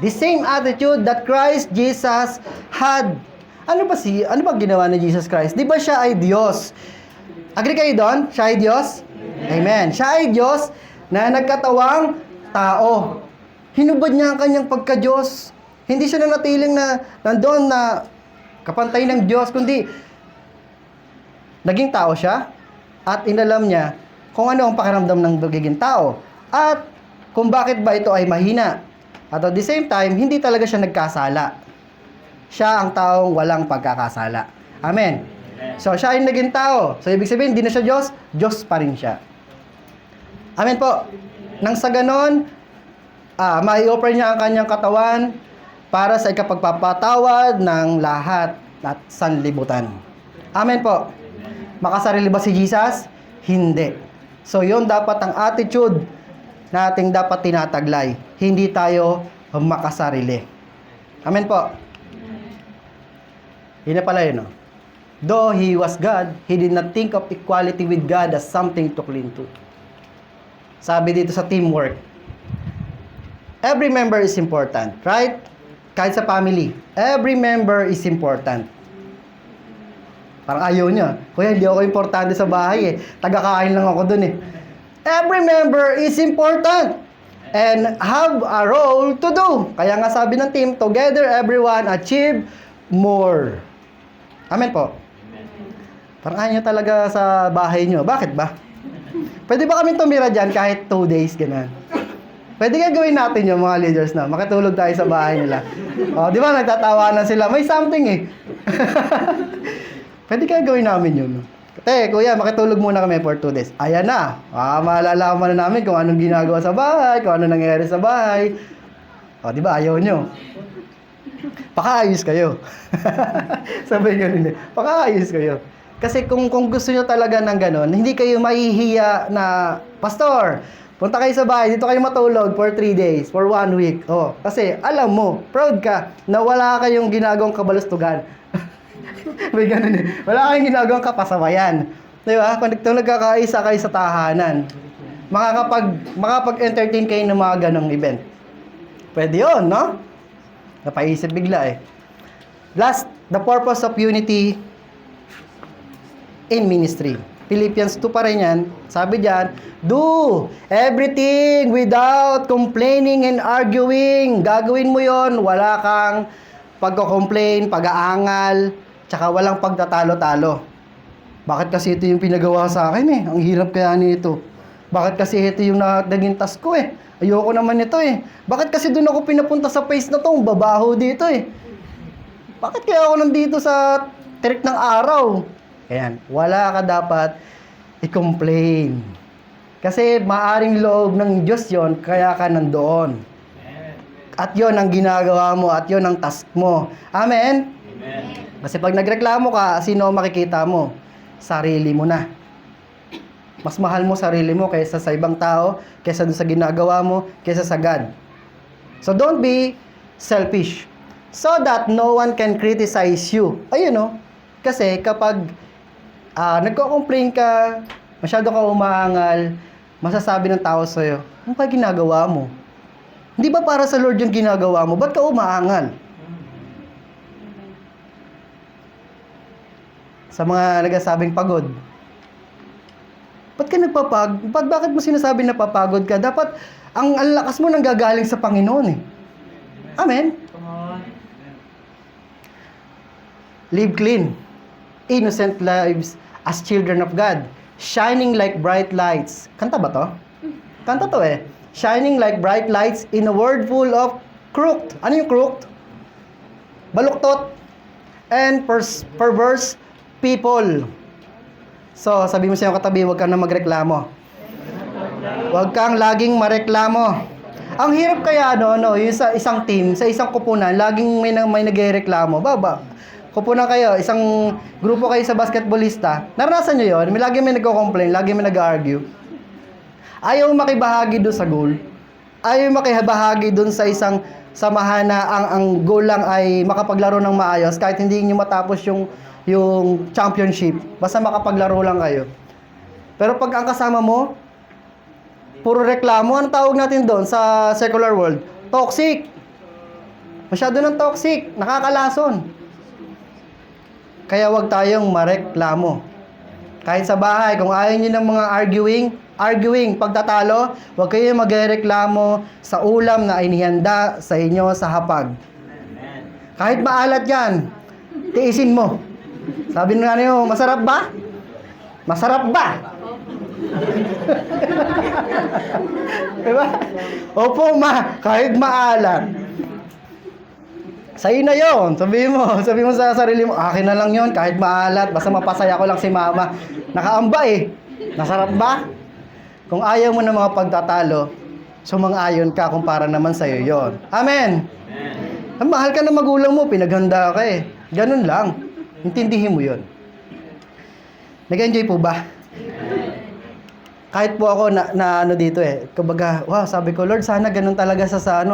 The same attitude that Christ Jesus had. Ano ba ginawa ni Jesus Christ? Di ba siya ay Diyos? Agree kayo doon? Siya ay Diyos? Amen. Siya ay Diyos na nagkatawang tao. Hinubad niya ang kanyang pagka-Diyos. Hindi siya nanatiling na nandoon na kapantay ng Diyos, kundi naging tao siya at inalam niya kung ano ang pakiramdam ng pagiging tao at kung bakit ba ito ay mahina. At at the same time, hindi talaga siya nagkasala. Siya ang taong walang pagkakasala. Amen. So, siya ay naging tao. So, ibig sabihin, hindi na siya Diyos, Diyos pa rin siya. Amen po. Nang sa ganon, mai-offer niya ang kanyang katawan para sa ikapagpapatawad ng lahat at sanlibutan. Amen po. Makasarili ba si Jesus? Hindi. So, yun dapat ang attitude nating dapat tinataglay. Hindi tayo makasarili. Amen po. Yun na pala yun, no? Though He was God, He did not think of equality with God as something to cling to. Sabi dito sa teamwork, Every member is important, right? Kahit sa family, every member is important. Parang ayaw niya. Kuya, hindi ako importante sa bahay eh. Taga-kain lang ako dun eh. Every member is important and have a role to do. Kaya nga sabi ng team, together everyone achieve more. Amen po. Parang ayaw niyo talaga sa bahay niyo. Bakit ba? Pwede ba kami tumira dyan kahit 2 days, ganun? Pwede nga gawin natin yung mga leaders na makatulog tayo sa bahay nila. O, di ba, nagtatawanan sila. May something eh. Pwede kaya gawin namin yun. Kuya, makitulog muna kami for 2 days. Ayan na. Malalaman na namin kung anong ginagawa sa bahay, kung anong nangyayari sa bahay. O, di ba, ayaw nyo. Pakaayos kayo. Sabi nyo nila, pakaayos kayo. Kasi kung gusto nyo talaga ng ganon, hindi kayo mahihiya na, Pastor, punta kayo sa bahay, dito kayo matulog for 3 days, for 1 week. O, kasi alam mo, proud ka na wala kayong ginagawang kabalustugan. May ganun eh. Wala kayong ginagawang kapasabayan. Di ba? Kung nagkakaisa kayo sa tahanan, makakapag-entertain kayo ng mga ganong event. Pwede yun, no? Napaisip bigla eh. Last, the purpose of unity in ministry. Philippians 2 pa rin yan. Sabi diyan, do everything without complaining and arguing. Gagawin mo yon, wala kang pagko-complain, pag-aangal, tsaka walang pagtatalo-talo. Bakit kasi ito yung pinagawa sa akin eh? Ang hirap kaya nito. Bakit kasi ito yung naging task ko eh? Ayoko naman ito eh. Bakit kasi doon ako pinapunta sa place na to? Babaho dito eh. Bakit kaya ako nandito sa tirik ng araw? Ayan, wala ka dapat i-complain. Kasi maaring loob ng Diyos yon, kaya ka nandoon. At yon ang ginagawa mo, at yon ang task mo. Amen? Amen. Kasi pag nagreklamo ka, sino makikita mo? Sarili mo na. Mas mahal mo sarili mo kaysa sa ibang tao, kaysa sa ginagawa mo, kaysa sa God. So don't be selfish. So that no one can criticize you. Ayun o. Kasi kapag nagko-complain ka, masyado ka umaangal, masasabi ng tao sa'yo, ano ka ginagawa mo? Hindi ba para sa Lord yung ginagawa mo? Ba't ka umaangal? Sa mga nagsasabing pagod. Ba't ka bakit mo sinasabi na papagod ka? Dapat, ang lakas mo nanggagaling sa Panginoon eh. Amen? Live clean. Innocent lives as children of God. Shining like bright lights. Kanta ba to? Kanta to eh. Shining like bright lights in a world full of crooked. Ano yung crooked? Baluktot. And perverse people. So, sabi mo sa iyong katabi, huwag kang na magreklamo. Huwag kang laging mareklamo. Ang hirap kaya, yung sa isang team, sa isang kupunan, laging may nagreklamo. Kupunan kayo, isang grupo kayo sa basketballista. Naranasan nyo yun? Lagi may nagko-complain, lagi may nag-argue. Ayaw makibahagi doon sa goal. Ayaw makibahagi doon sa isang samahan na ang goal lang ay makapaglaro ng maayos kahit hindi nyo matapos yung championship. Basta makapaglaro lang kayo. Pero pag ang kasama mo, puro reklamo, ano tawag natin doon sa secular world? Toxic. Masyado ng toxic. Nakakalason. Kaya wag tayong mareklamo. Kahit sa bahay, kung ayaw nyo ng mga arguing, pagtatalo, wag kayong magreklamo sa ulam na inihanda sa inyo sa hapag. Kahit maalat yan, tiisin mo. Sabi nga niyo, masarap ba? Masarap ba? Diba? Opo ma, kahit maalat. Sa'yo na yun. Sabi mo sa sarili mo, akin na lang yun, kahit maalat, basta mapasaya ko lang si mama. Nakaamba eh. Nasarap ba? Kung ayaw mo ng mga pagtatalo, sumang-ayon ka kung para naman sa'yo yun. Amen? Amen. Mahal ka ng magulang mo, pinaghanda ka eh. Ganun lang. Intindihin mo yun. Nag-enjoy po ba? Kahit po ako na ano dito eh. Kumbaga, wow, sabi ko, Lord, sana ganun talaga sa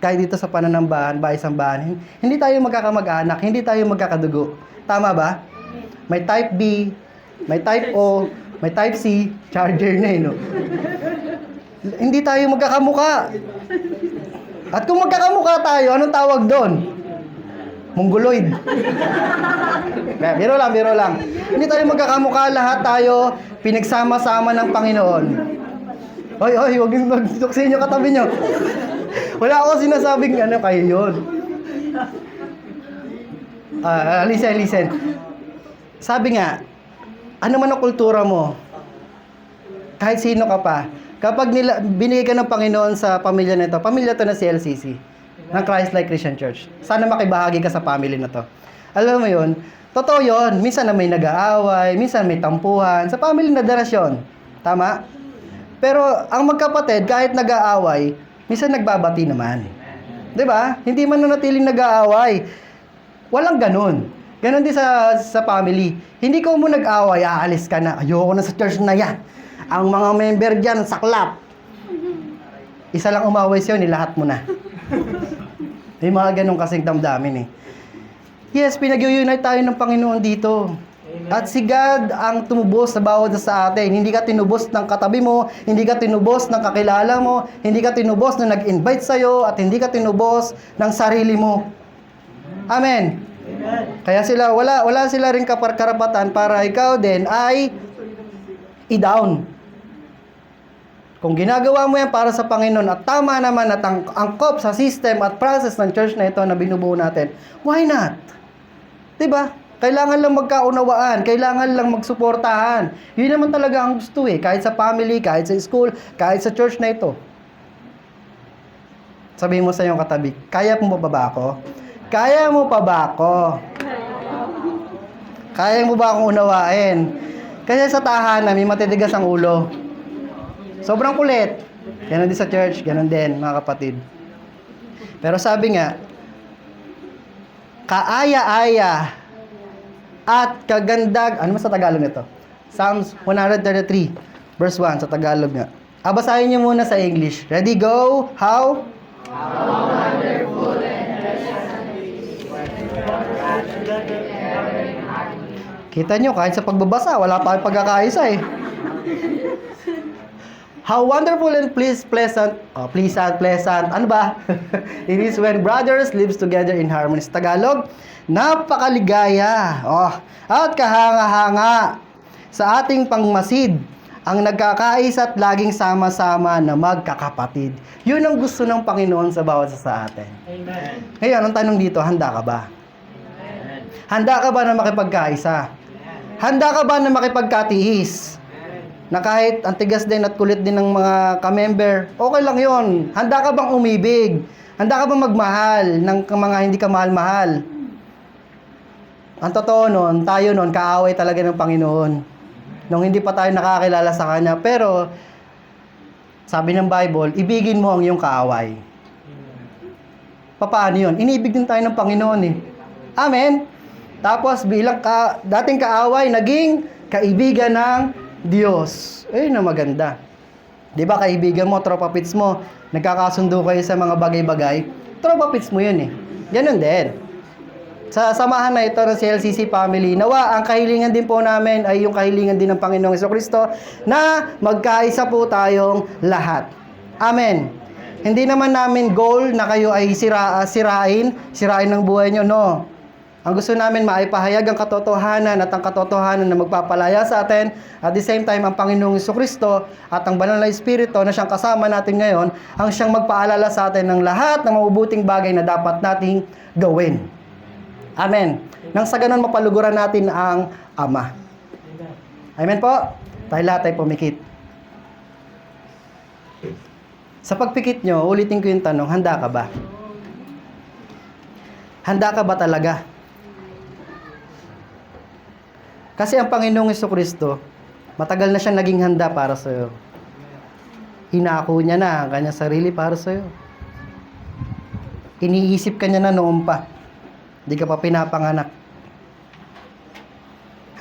kahit dito sa pananambahan, bahay-sambahan. Hindi tayo magkakamag-anak, hindi tayo magkakadugo. Tama ba? May type B, may type O, may type C, charger na eh, no? Hindi tayo magkakamuka. At kung magkakamukha tayo, anong tawag doon? Mongoloid. Biro lang. Hindi tayo magkakamukha, lahat tayo pinagsama-sama ng Panginoon. Hoy, huwag yung magtuksin nyo katabi nyo. Wala ako sinasabing kayo yun. Listen. Sabi nga, ano man ang kultura mo, kahit sino ka pa, kapag binigay ka ng Panginoon sa pamilya na ito, pamilya to na CLCC, ng Christ-like Christian Church. Sana makibahagi ka sa family na to. Alam mo yun, totoo yun. Minsan na may nag-aaway, minsan may tampuhan, sa family na darasyon. Tama? Pero ang magkapatid, kahit nag-aaway, minsan nagbabati naman. 'Di ba? Hindi man nanatiling nag-aaway. Walang ganun. Ganon din sa family. Hindi ko mo nag-aaway, aalis ka na. Ayoko na sa church na yan. Ang mga member dyan, saklap. Isa lang umaway sa'yo, nilahat mo na. May mga ganun kasing damdamin eh. Yes, pinag-unite tayo ng Panginoon dito. At si God ang tumubos sa bawat sa atin. Hindi ka tinubos ng katabi mo, hindi ka tinubos ng kakilala mo, hindi ka tinubos na nag-invite sa'yo, at hindi ka tinubos ng sarili mo. Amen. Kaya wala sila rin karapatan para ikaw din ay i-down. Kung ginagawa mo yan para sa Panginoon at tama naman at angkop sa system at process ng church na ito na binubuo natin, why not? Diba? Kailangan lang magkaunawaan, kailangan lang magsuportahan. Yun naman talaga ang gusto eh, kahit sa family, kahit sa school, kahit sa church na ito. Sabihin mo sa iyong katabi, kaya mo pa ba ako? Kaya mo pa ba ako? Kaya mo ba akong unawain? Kasi sa tahanan, may matitigas ang ulo. Sobrang kulit. Ganon din sa church, ganon din, mga kapatid. Pero sabi nga, kaaya-aya at kagandag, ano sa Tagalog nito? Psalms 133, verse 1 sa Tagalog nga. Basahin niyo muna sa English. Ready, go? How? How wonderful and kita nyo, kahit sa pagbabasa, wala pa kayong pagkakaisa eh. How wonderful and pleasant. Ano ba? It is when brothers lives together in harmony. Sa Tagalog, napakaligaya. At kahanga-hanga sa ating pangmasid ang nagkakaisa at laging sama-sama na magkakapatid. Yun ang gusto ng Panginoon sa bawat sa atin. Amen. Ngayon, ang tanong dito, handa ka ba? Amen. Handa ka ba na makipagkaisa? Handa ka ba na makipagkatiis? Na kahit ang tigas din at kulit din ng mga ka-member, okay lang yon. Handa ka bang umibig? Handa ka bang magmahal ng mga hindi ka mahal-mahal? Ang totoo nun, tayo nun, kaaway talaga ng Panginoon. Nung hindi pa tayo nakakilala sa Kanya. Pero, sabi ng Bible, ibigin mo ang iyong kaaway. Paano yun? Inibig din tayo ng Panginoon eh. Amen? Tapos, bilang dating kaaway, naging kaibigan ng Diyos. Na maganda. Di ba kaibigan mo, tropa pits mo, nagkakasundo kayo sa mga bagay-bagay, tropa pits mo yun eh. Ganun din. Sa samahan na ito ng CLCC family, nawa ang kahilingan din po namin ay yung kahilingan din ng Panginoong Jesucristo na magkaisa po tayong lahat. Amen. Hindi naman namin goal na kayo ay sirain ng buhay nyo, no. Ang gusto namin maipahayag ang katotohanan at ang katotohanan na magpapalaya sa atin. At the same time, ang Panginoong Jesucristo at ang Banal na Espiritu na siyang kasama natin ngayon, ang siyang magpaalala sa atin ng lahat ng mabubuting bagay na dapat nating gawin. Amen. Nang sa ganun, mapaluguran natin ang Ama. Amen po? Tayo lahat ay pumikit. Sa pagpikit nyo, ulitin ko yung tanong, handa ka ba? Handa ka ba talaga? Kasi ang Panginoong Jesucristo, matagal na siya naging handa para sa iyo. Hinako niya na ang kanyang sarili para sa iyo. Iniisip ka niya na noon pa. Hindi ka pa pinapanganak.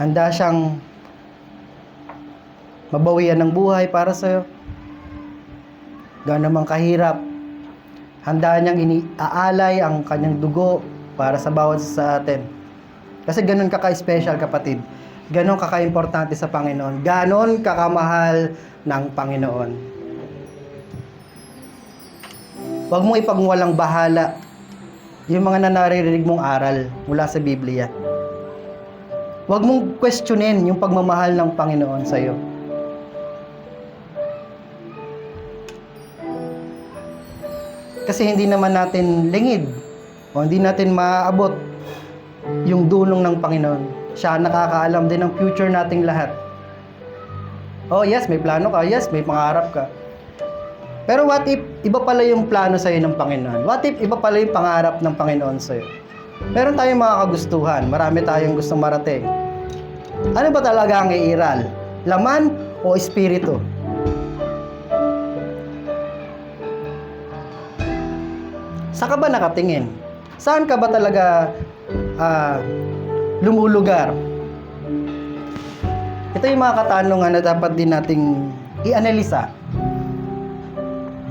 Handa siyang mabawian ng buhay para sa iyo. Gaano man kahirap. Handa niyang aalay ang kanyang dugo para sa bawat sa atin. Kasi ganun ka-special, kapatid. Ganon kaka-importante sa Panginoon. Ganon kakamahal ng Panginoon. Huwag mong ipagwalang bahala yung mga naririnig mong aral mula sa Biblia. Huwag mong questionin yung pagmamahal ng Panginoon sa iyo. Kasi hindi naman natin lingid o hindi natin maaabot yung dulong ng Panginoon. Siya nakakaalam din ng future nating lahat. Oh yes, may plano ka. Yes, may pangarap ka. Pero what if iba pala yung plano sa'yo ng Panginoon? What if iba pala yung pangarap ng Panginoon sa'yo? Meron tayong mga kagustuhan. Marami tayong gustong marating. Ano ba talaga ang iiral? Laman o espiritu? Saan ka ba nakatingin? Saan ka ba talaga lumulugar? Ito yung mga katanungan na dapat din nating i-analisa.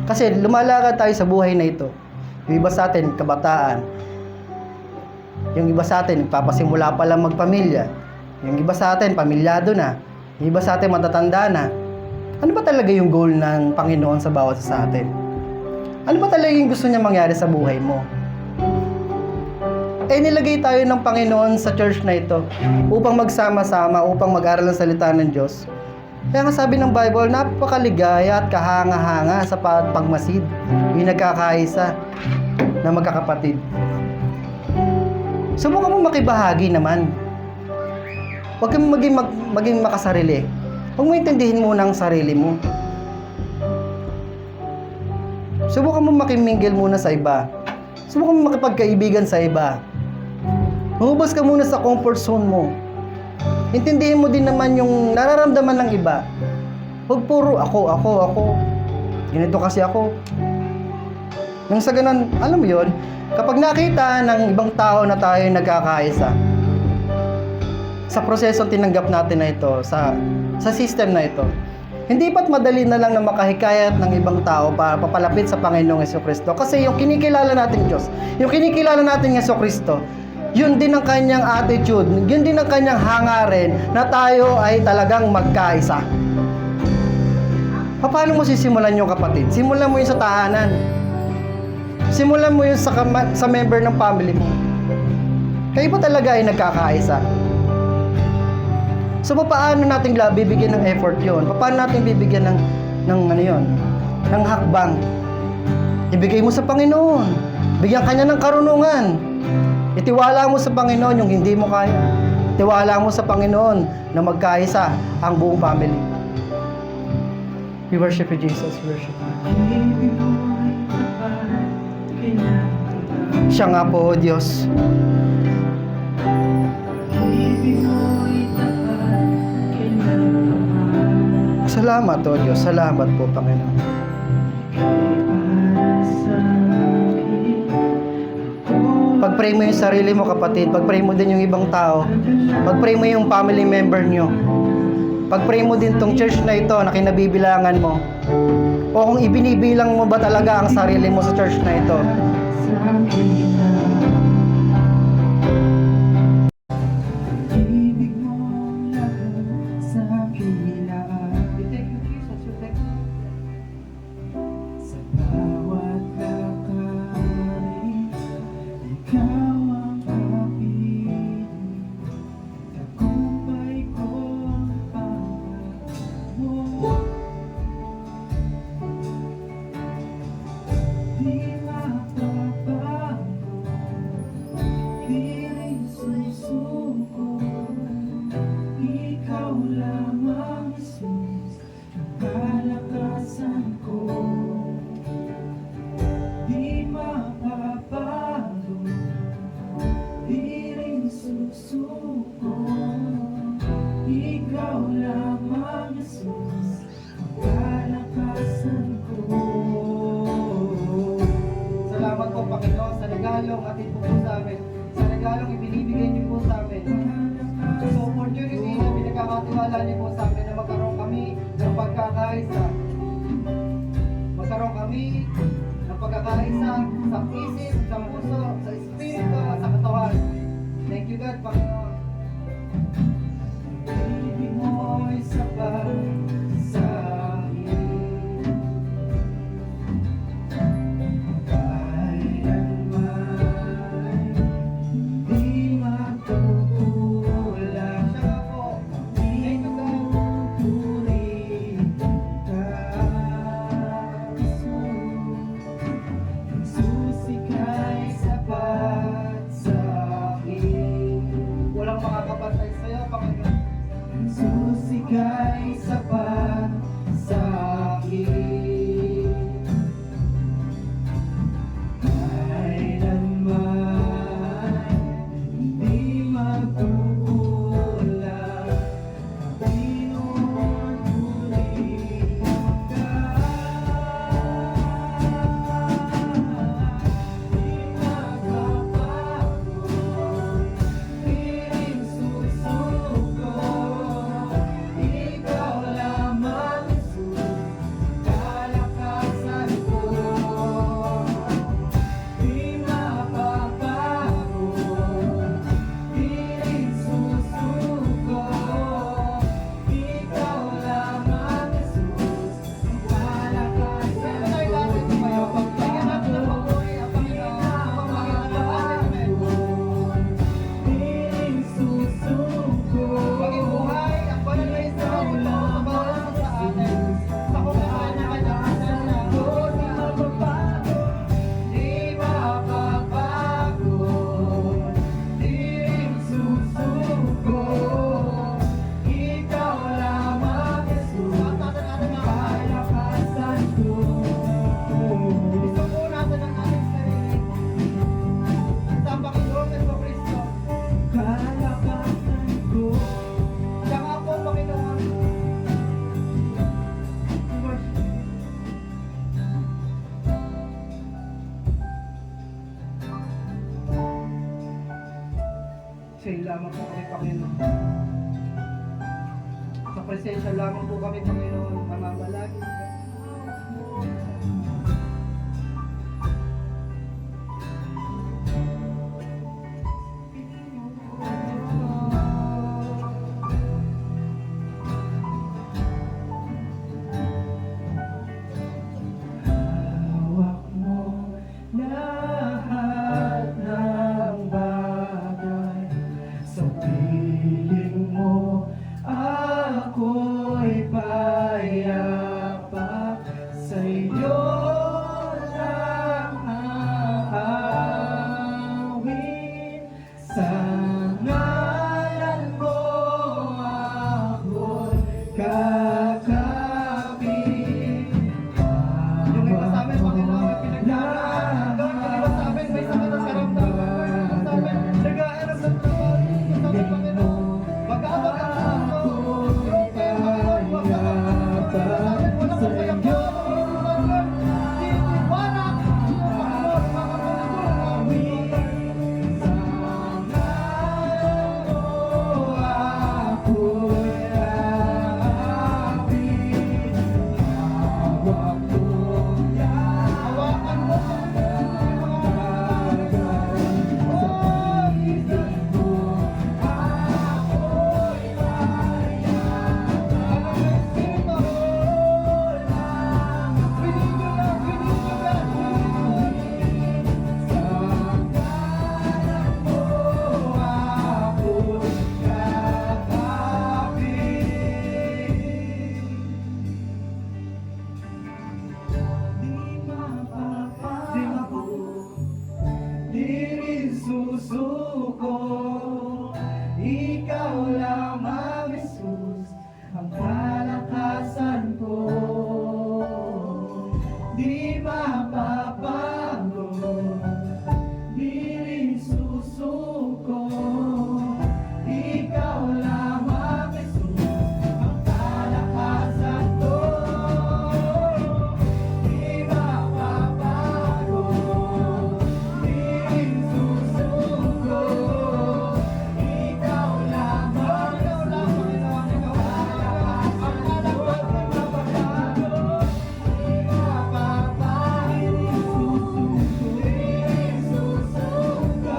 Kasi lumalakad tayo sa buhay na ito. Yung iba sa atin, kabataan. Yung iba sa atin, papasimula pa lang magpamilya. Yung iba sa atin, pamilyado na. Yung iba sa atin, matatanda na. Ano ba talaga yung goal ng Panginoon sa bawat sa atin? Ano ba talaga yung gusto niya mangyari sa buhay mo? Nilagay tayo ng Panginoon sa church na ito upang magsama-sama, upang mag-aral ng salita ng Diyos. Kaya nga sabi ng Bible, napakaligaya at kahanga-hanga sa pagmasid, yung nagkakaisa na magkakapatid. Subukan mo makibahagi naman. Huwag kang maging makasarili. Huwag mo intindihin muna ang sarili mo. Subukan mo makimingle muna sa iba. Subukan mo makipagkaibigan sa iba. Humubos ka muna sa comfort zone mo. Intindihin mo din naman yung nararamdaman ng iba. Huwag puro ako. Ganito kasi ako. Nang sa ganun, alam mo yun, kapag nakita ng ibang tao na tayo nagkakaisa, sa prosesong tinanggap natin na ito, sa system na ito, hindi ba't madali na lang na makahikayat ng ibang tao para papalapit sa Panginoong Jesucristo? Kasi yung kinikilala natin Diyos, yung kinikilala natin Jesucristo, yun din ang kanyang attitude, yun din ang kanyang hangarin na tayo ay talagang magkaisa. Paano mo sisimulan yung kapatid? Simulan mo yun sa tahanan. Simulan mo yun sa member ng family mo. Kayo ba talaga ay nagkakaisa? So, paano natin bibigyan ng effort yon? Paano natin bibigyan ng hakbang? Ibigay mo sa Panginoon. Bigyan kanya ng karunungan. Itiwala mo sa Panginoon yung hindi mo kaya. Itiwala mo sa Panginoon na magkaisa ang buong family. We worship you, Jesus. We worship you. Siya nga po, Diyos. Salamat, O Diyos. Salamat po, Panginoon. Pag-pray mo yung sarili mo, kapatid. Pag-pray mo din yung ibang tao. Pag-pray mo yung family member nyo. Pag-pray mo din tong church na ito na kinabibilangan mo. O kung ibinibilang mo ba talaga ang sarili mo sa church na ito. Salamat po, Panginoon, sa regalong atin po sa amin, sa regalong ibinibigay niyo po sa amin. Sa opportunity na pinagkakatiwala niyo po sa amin na magkaroon kami ng pagkakaisa. Magkaroon kami ng pagkakaisa sa isip, sa puso, sa espiritu, at sa katawan. Thank you, God, Panginoon. Ibig mo'y sapat sa amin. Sa'yo lamang po kami, Panginoon. Sa presensya lamang po kami, Panginoon, mamamalagi. Hawak mo lahat ng bagay, sa piling mo ako'y payapa, sa iyo lang aawin, sa ngalan mo ako'y kakapit. Yung iba sa amin, Panginoon, may pinagdaraan. Lord, yung iba sa amin, may sakit at karamdaman. Yung iba sa amin, nag-aanap ng trabaho. Yung iba sa amin, Panginoon, mag-aabag ang puso. Lord, kaya Panginoon, huwag ka lang. Sa amin, walang masaya po. Lord, tiniwanak. Panginoon, makapalagong amin. Sa ngalan mo ako'y aapit. Hawak mo hawakan mo di rin susuko. Ikaw lamang, Jesus, ang kalakasan ko. Di mapapago, di rin susuko. Ikaw lamang, Jesus, ang kalakasan ko. Di mapapago, di rin susuko. Ikaw lamang, ikaw lamang, ikaw lamang, ang kalakasan, di mapapago. Di mapapago, di rin susuko. Di rin susuko.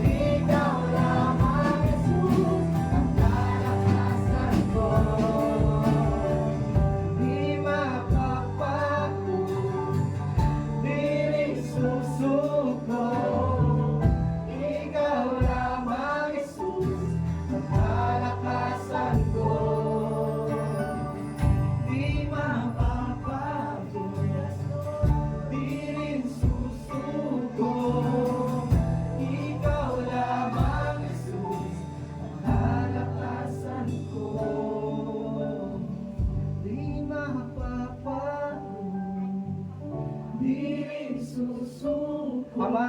Ikaw lamang, Jesus, ang kalakasan ko. Di mapapago, di rin susuko. Ikaw lamang, Jesus, ang kalakasan ko. Di mapapago, di rin susuko. Ikaw lamang, Jesus, ang kalakasan ko. Di mapapago, di rin susuko. Ama,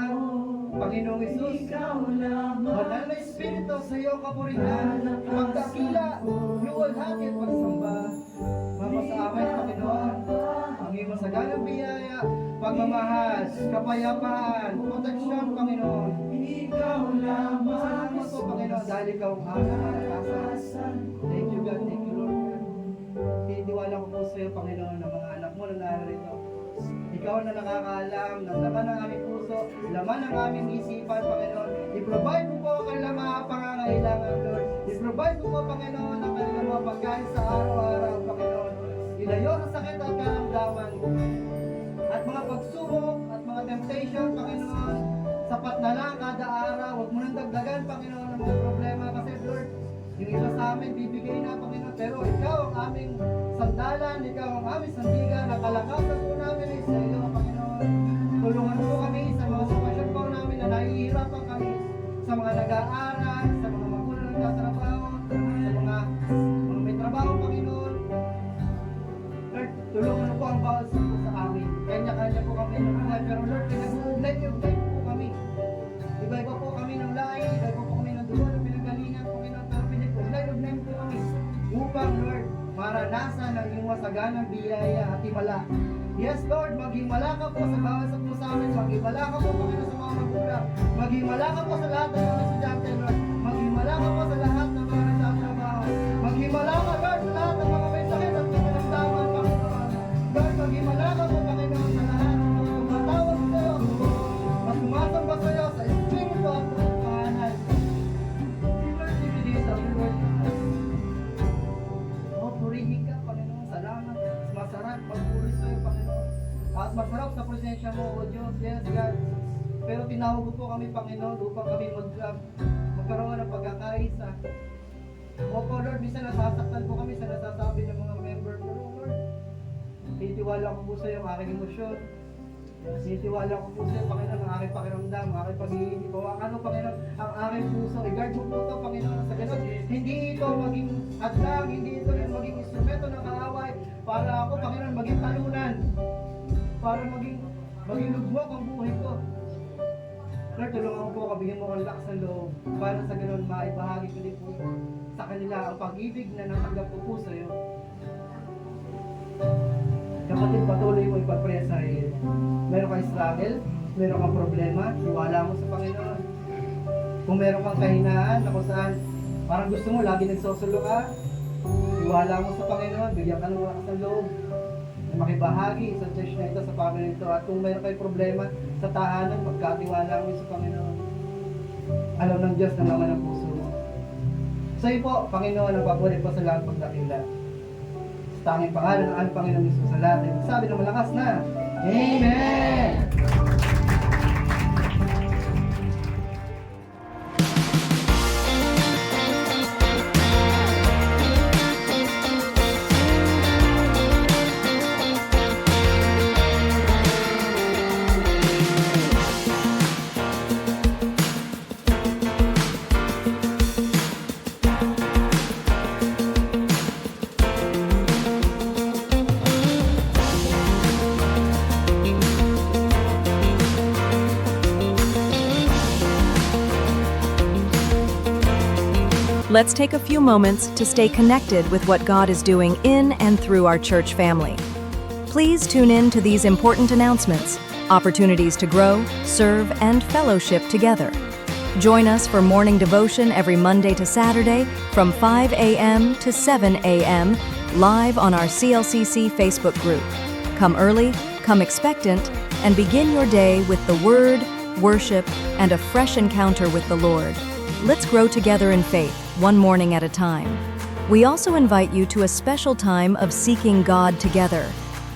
Panginoong Isus, banal na Espiritu sa iyo kapurihan, magdakila, luwalhati at pagsamba. Mama sa amin, Panginoon, ang iyong masaganang biyaya, pagmamahal, kapayapaan, proteksyon, Panginoon. Ikaw lamang, salamat po, Panginoon, dahil ikaw ang aming kalakasan. Thank you, God. Thank you, Lord. Tiniwala ko po sa iyo, Panginoon, ng mga anak mo na narito. Ikaw na nakakaalam ng laman ng aming puso, laman ng aming isipan, Panginoon. I-provide mo po ang kanilang mga pangangailangan, Lord. I-provide mo po, Panginoon, ang kanilang mga pagkain sa araw-araw, Panginoon. Ilayo sa sakit at karamdaman. At mga pagsubok at mga temptation, Panginoon, sapat na lang kada araw. Huwag mo nang dagdagan, Panginoon, ang mga problema. Kasi, Lord, yung iba sa amin, bibigay na, Panginoon. Pero ikaw ang aming sandalan, ikaw ang aming sandigan. Ang kalakasan po namin ay sa iyo, Panginoon. Tulungan po kami sa mga sitwasyon po namin na nahihirapan kami. Sa mga nag-aaral, sa mga magulang na nagtatrabaho, sa mga may trabaho, Panginoon. Lord, tulungan po ang bawat po sa amin. Kanya-kanya po kami ng buhay. Pero Lord, pinag-uulay po kami. Iba-iba po kami ng lahi, iba-iba po kami ng duwa, ng pinagalingan, Panginoon. Pero pinag-uulay po kami upang, Lord, maranasan ang iyong masaganang biyaya at himala Yes, Lord, maghimala ka po sa bawat sa po sa amin. Maghimala ka po, Panginoon, sa mga magulang. Maghimala ka po sa lahat ng mga estudyante, Lord. Maghimala ka po sa lahat ng mga nagtatrabaho. Maghimala ka, Lord, sa lahat ng mga may sakit at pinagdaman, Panginoon. Lord, maghimala ka po, Panginoon, sa lahat ng mga tumatawag sa'yo. Mas sumasamba sa'yo sa Espiritu at sa pangalan. Lord, Jesus, Lord. Purihin ka, Panginoon. Salamat. Masarap magpuri sa'yo, Panginoon. At masarap sa presensya mo, O Diyos. Yes, God. Pero tinawag mo po kami, Panginoon, upang kami magkaroon ng pagkakaisa. Opo, Lord, minsan nasasaktan po kami sa nasasabi ng mga member ko, Lord. Titiwala ko po sa iyo ang aking emosyon. Titiwala ko po sa iyo, Panginoon, ang aking pakiramdam, ang aking pag-iinip. Ano, Panginoon, ang aking puso. I-guard mo po ito, Panginoon, sa ganun. Hindi ito maging hadlang, hindi ito rin maging instrumento ng kaaway. Para ako, Panginoon, maging talunan. Para maging lugmok ang buhay ko. Lord, tulungan mo po, kabigyan mo ang lakas ng loob. Para sa ganun, maibahagi ko din po sa kanila ang pag-ibig na natanggap ko po sa iyo. Kapatid, patuloy mo ipag-pray sa sarili. Meron kang struggle, meron kang problema, iwala mo sa Panginoon. Kung meron kang kahinaan na kung saan parang gusto mo, lagi nagsosulo ka, iwala mo sa Panginoon, bigyan ka ng lakas ng loob na makibahagi sa church na ito, sa family nito. At kung meron kayong problema sa tahanan, magkatiwala mo sa Panginoon. Alam ng Diyos na naman ang puso mo. So yun po, Panginoon, ang papuri po sa lahat pagdakila. Sa tanging pangalan ng aming Panginoon Jesus sa lahat. Sabi ng malakas na, Amen! Let's take a few moments to stay connected with what God is doing in and through our church family. Please tune in to these important announcements, opportunities to grow, serve, and fellowship together. Join us for morning devotion every Monday to Saturday from 5 a.m. to 7 a.m. live on our CLCC Facebook group. Come early, come expectant, and begin your day with the Word, worship, and a fresh encounter with the Lord. Let's grow together in faith, one morning at a time. We also invite you to a special time of seeking God together.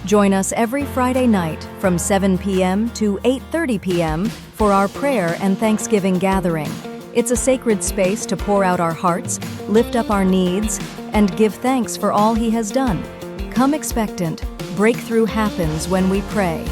Join us every Friday night from 7 p.m. to 8:30 p.m. for our prayer and Thanksgiving gathering. It's a sacred space to pour out our hearts, lift up our needs, and give thanks for all He has done. Come expectant. Breakthrough happens when we pray.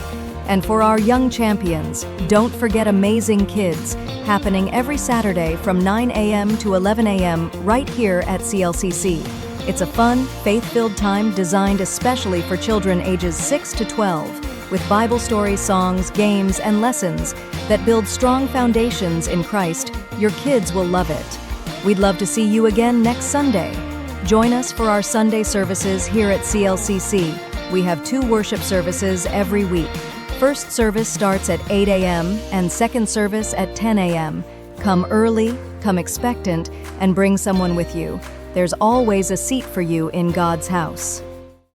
And for our young champions, don't forget Amazing Kids, happening every Saturday from 9 a.m. to 11 a.m. right here at CLCC. It's a fun, faith-filled time designed especially for children ages 6 to 12, with Bible stories, songs, games, and lessons that build strong foundations in Christ. Your kids will love it. We'd love to see you again next Sunday. Join us for our Sunday services here at CLCC. We have 2 worship services every week. First service starts at 8 a.m. and second service at 10 a.m. Come early, come expectant, and bring someone with you. There's always a seat for you in God's house.